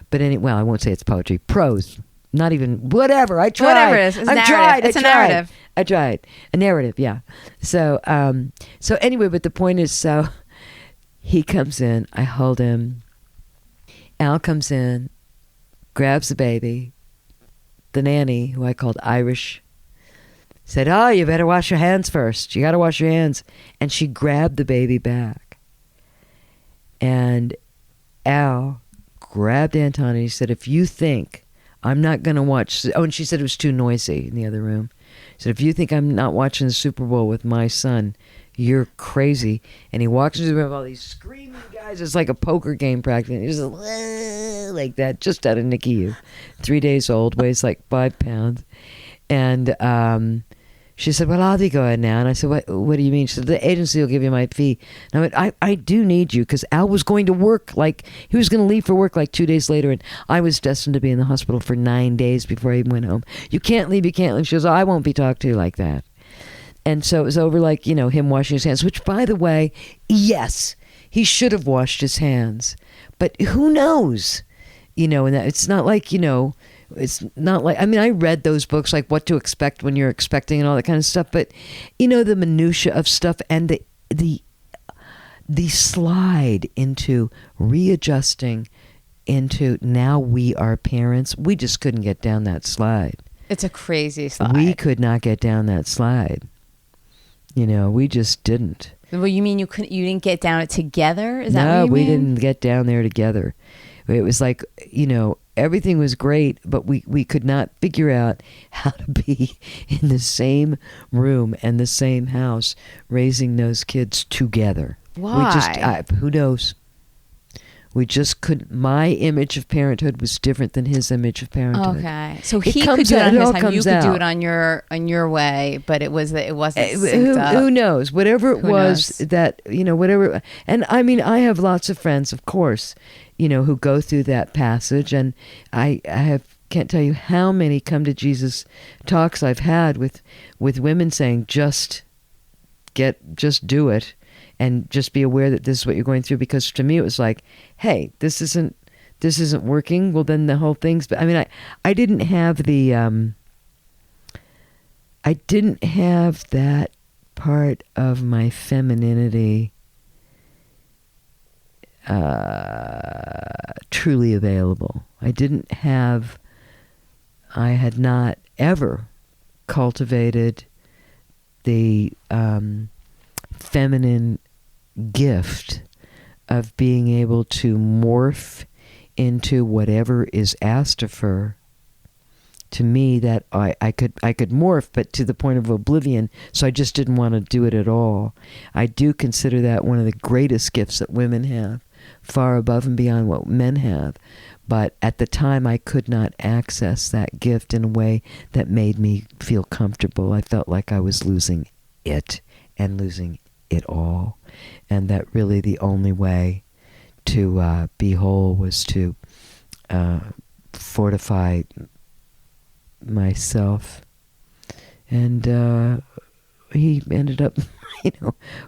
But I won't say it's poetry, prose, not even whatever. I tried. Whatever it is, it's narrative. It's a narrative. I tried a narrative, yeah. So anyway, but the point is, so he comes in, I hold him. Al comes in, grabs the baby. The nanny, who I called Irish, said, oh, you better wash your hands first. You got to wash your hands. And she grabbed the baby back. And Al grabbed Anton and he said, if you think I'm not going to watch... Oh, and she said it was too noisy in the other room. She said, if you think I'm not watching the Super Bowl with my son, you're crazy. And he walks into the room with all these screaming guys. It's like a poker game practice. He's like that, just out of NICU. 3 days old, weighs like 5 pounds. And she said, well, I'll be going now. And I said, what do you mean? She said, the agency will give you my fee. And I went, I do need you, because Al was going to work, he was going to leave for work like 2 days later, and I was destined to be in the hospital for 9 days before I even went home. You can't leave. She goes, I won't be talked to like that. And so it was over him washing his hands, which, by the way, yes, he should have washed his hands. But who knows? And that it's not like, it's not like, I mean, I read those books, like What to Expect When You're Expecting and all that kind of stuff. But, the minutia of stuff and the slide into readjusting into now we are parents, we just couldn't get down that slide. It's a crazy slide. We could not get down that slide. We just didn't. Well, you mean you didn't get down it together? Is that what you mean? No, we didn't get down there together. It was like, everything was great, but we could not figure out how to be in the same room and the same house raising those kids together. Why? Who knows? We just couldn't. My image of parenthood was different than his image of parenthood. Okay, so he could do it on his time. You could do it on your way, but it wasn't synced up. Who knows? Whatever it was that whatever. And I mean, I have lots of friends, of course, who go through that passage, and I can't tell you how many come to Jesus talks I've had with women saying, just do it. And just be aware that this is what you're going through. Because to me, it was like, hey, this isn't working. Well, then the whole thing's. But I mean, I didn't have that part of my femininity truly available. I had not ever cultivated the feminine gift of being able to morph into whatever is asked of her. To me, that I could morph, but to the point of oblivion, so I just didn't want to do it at all. I do consider that one of the greatest gifts that women have, far above and beyond what men have. But at the time, I could not access that gift in a way that made me feel comfortable. I felt like I was losing it and losing it all. and that really the only way to be whole was to fortify myself. And he ended up,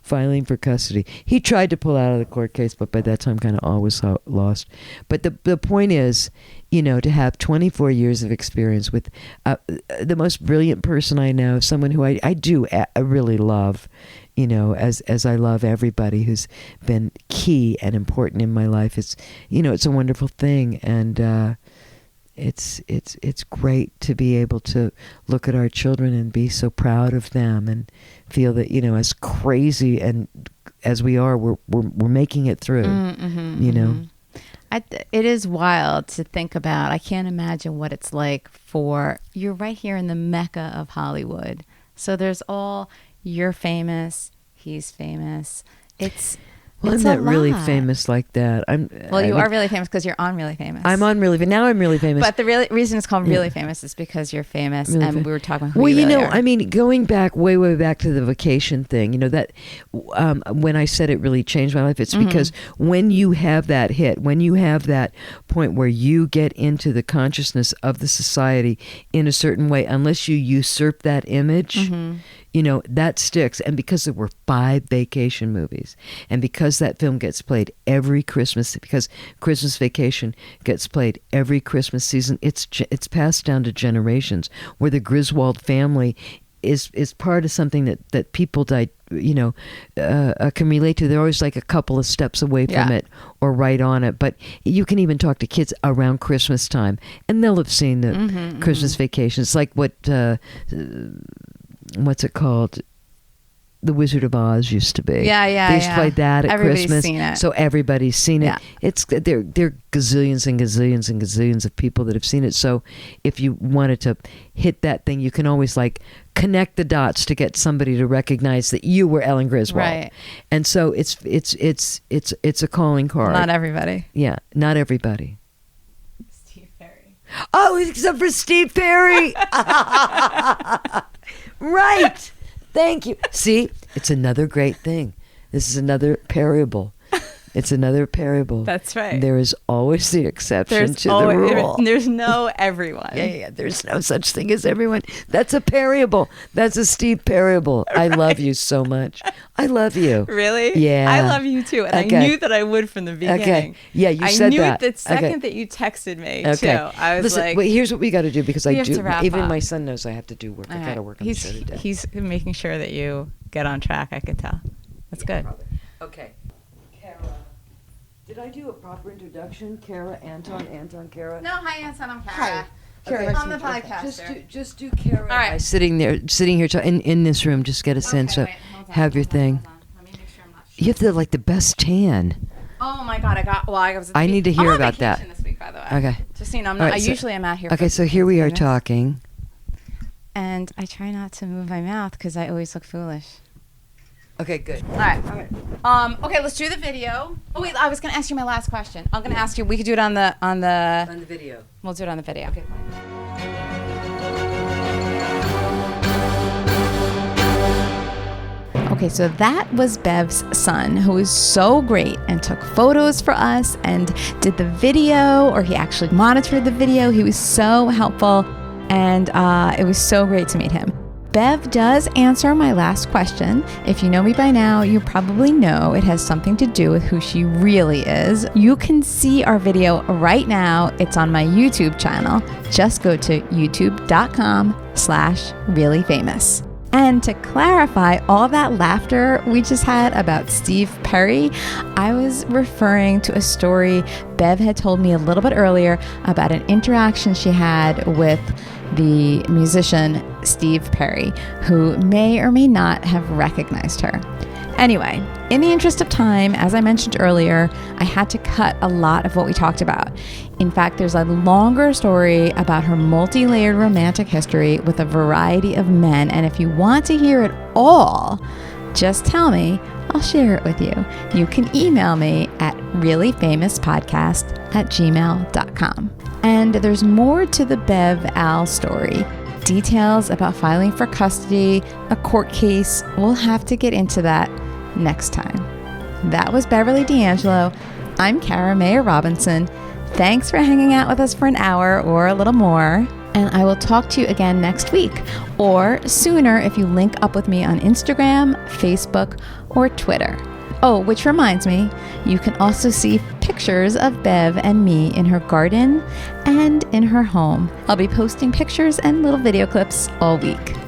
filing for custody. He tried to pull out of the court case, but by that time kind of all was lost. But the point is, to have 24 years of experience with the most brilliant person I know, someone who I really love, as I love everybody who's been key and important in my life. It's a wonderful thing, and it's great to be able to look at our children and be so proud of them and feel that as crazy and as we are, we're making it through. It is wild to think about. I can't imagine what it's like you're right here in the Mecca of Hollywood. So there's you're famous, he's famous. I'm not really famous like that. You are really famous because you're on Really Famous. I'm on Really Famous. Now I'm really famous. But the reason it's called Really Famous is because you're famous, and we were talking about who you really are. Going back, way back to the vacation thing, that when I said it really changed my life, it's because when you have that hit, when you have that point where you get into the consciousness of the society in a certain way, unless you usurp that image, that sticks. And because there were 5 vacation movies, and because that film gets played every Christmas, because Christmas Vacation gets played every Christmas season, it's passed down to generations, where the Griswold family is part of something that people can relate to. They're always like a couple of steps away from it or right on it. But you can even talk to kids around Christmas time, and they'll have seen the Christmas Vacation. It's like what's it called? The Wizard of Oz used to be. They used to play that at Christmas. Seen it. So everybody's seen it. There are gazillions and gazillions and gazillions of people that have seen it. So if you wanted to hit that thing, you can always connect the dots to get somebody to recognize that you were Ellen Griswold. Right. And so it's a calling card. Not everybody. Yeah, not everybody. Steve Perry. Oh, except for Steve Perry. Right. Thank you. See, it's another great thing. This is another parable. It's another parable. That's right. There is always the exception to the rule. There's no everyone. Yeah. There's no such thing as everyone. That's a parable. That's a Steve parable. Right. I love you so much. I love you. Really? Yeah. I love you too. And Okay. I knew that I would from the beginning. Okay. Yeah, you said that. I knew it the second that you texted me too. I was Listen, wait, here's what we got to do, because I have do. to wrap Even up. my son knows I have to do work. I got to work on the show today. He's making sure that you get on track. I could tell. That's good. Probably. Okay. Kara. Did I do a proper introduction? Kara, Anton, Kara? No, hi, Anton. I'm Kara. Hi. Kara, Okay. I'm the podcaster. Just do Kara. All right. Sitting here in this room, just get a sense of, have your thing. Hold on. Let me make sure I'm not. You have the best tan. Oh my God! I need to hear about that. I'm on vacation this week, by the way. Okay. Just so you know, All right, I usually am out here. Okay, so here we are talking. And I try not to move my mouth because I always look foolish. Okay, good. All right. Okay, let's do the video. Oh wait, I was gonna ask you my last question. I'm gonna ask you. We could do it on the. On the video. We'll do it on the video. Okay, fine. Okay, so that was Bev's son, who was so great and took photos for us and did the video, or he actually monitored the video. He was so helpful, and it was so great to meet him. Bev does answer my last question. If you know me by now, you probably know it has something to do with who she really is. You can see our video right now. It's on my YouTube channel. Just go to youtube.com/reallyfamous. And to clarify all that laughter we just had about Steve Perry, I was referring to a story Bev had told me a little bit earlier about an interaction she had with the musician Steve Perry, who may or may not have recognized her. Anyway, in the interest of time, as I mentioned earlier, I had to cut a lot of what we talked about. In fact, there's a longer story about her multi-layered romantic history with a variety of men, and if you want to hear it all, just tell me. I'll share it with you. You can email me at reallyfamouspodcast@gmail.com. And there's more to the Bev Al story. Details about filing for custody, a court case. We'll have to get into that next time. That was Beverly D'Angelo. I'm Kara Mayer Robinson. Thanks for hanging out with us for an hour or a little more. And I will talk to you again next week, or sooner if you link up with me on Instagram, Facebook, or Twitter. Oh, which reminds me, you can also see pictures of Bev and me in her garden and in her home. I'll be posting pictures and little video clips all week.